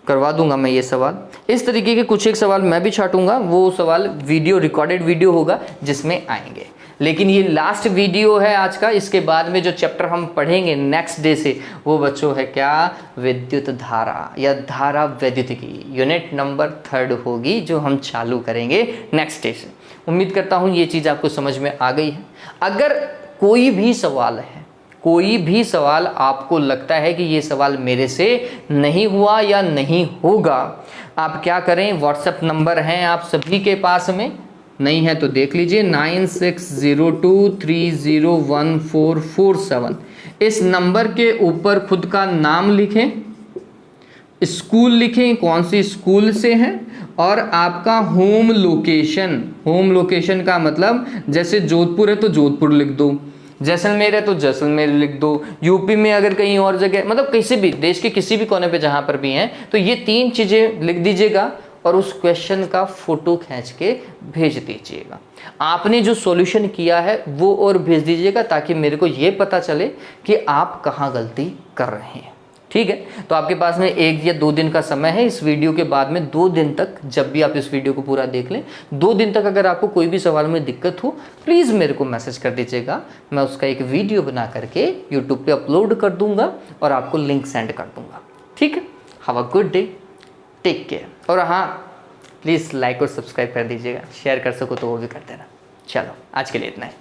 करवा दूंगा मैं ये सवाल। इस तरीके के कुछ एक सवाल मैं भी छाटूंगा, वो सवाल वीडियो, रिकॉर्डेड वीडियो होगा जिसमें आएंगे। लेकिन ये लास्ट वीडियो है आज का। इसके बाद में जो चैप्टर हम पढ़ेंगे नेक्स्ट डे से, वो बच्चों है क्या? विद्युत धारा या धारा वैद्युतिकी। यूनिट नंबर 3 होगी जो हम चालू करेंगे नेक्स्ट डे से। उम्मीद करता हूँ ये चीज़ आपको समझ में आ गई है। अगर कोई भी सवाल है, कोई भी सवाल आपको लगता है कि ये सवाल मेरे से नहीं हुआ या नहीं होगा, आप क्या करें? व्हाट्सएप नंबर हैं आप सभी के पास में, नहीं है तो देख लीजिए, 9602301447। इस नंबर के ऊपर खुद का नाम लिखें, स्कूल लिखें, कौन सी स्कूल से हैं, और आपका होम लोकेशन। होम लोकेशन का मतलब जैसे जोधपुर है तो जोधपुर लिख दो, जैसलमेर है तो जैसलमेर लिख दो, यूपी में अगर कहीं और जगह, मतलब किसी भी देश के किसी भी कोने पे जहां पर भी हैं, तो ये 3 चीजें लिख दीजिएगा और उस क्वेश्चन का फोटो खींच के भेज दीजिएगा। आपने जो सॉल्यूशन किया है वो और भेज दीजिएगा, ताकि मेरे को ये पता चले कि आप कहाँ गलती कर रहे हैं, ठीक है। तो आपके पास में 1 या 2 दिन का समय है। इस वीडियो के बाद में 2 दिन तक, जब भी आप इस वीडियो को पूरा देख लें, 2 दिन तक अगर आपको कोई भी सवाल में दिक्कत हो, प्लीज़ मेरे को मैसेज कर दीजिएगा। मैं उसका एक वीडियो बना करके यूट्यूब पे अपलोड कर दूंगा और आपको लिंक सेंड कर दूंगा, ठीक है। Have a good day, take care. और हाँ, प्लीज़ लाइक और सब्सक्राइब कर दीजिएगा, शेयर कर सको तो वो भी कर देना। चलो, आज के लिए इतना ही।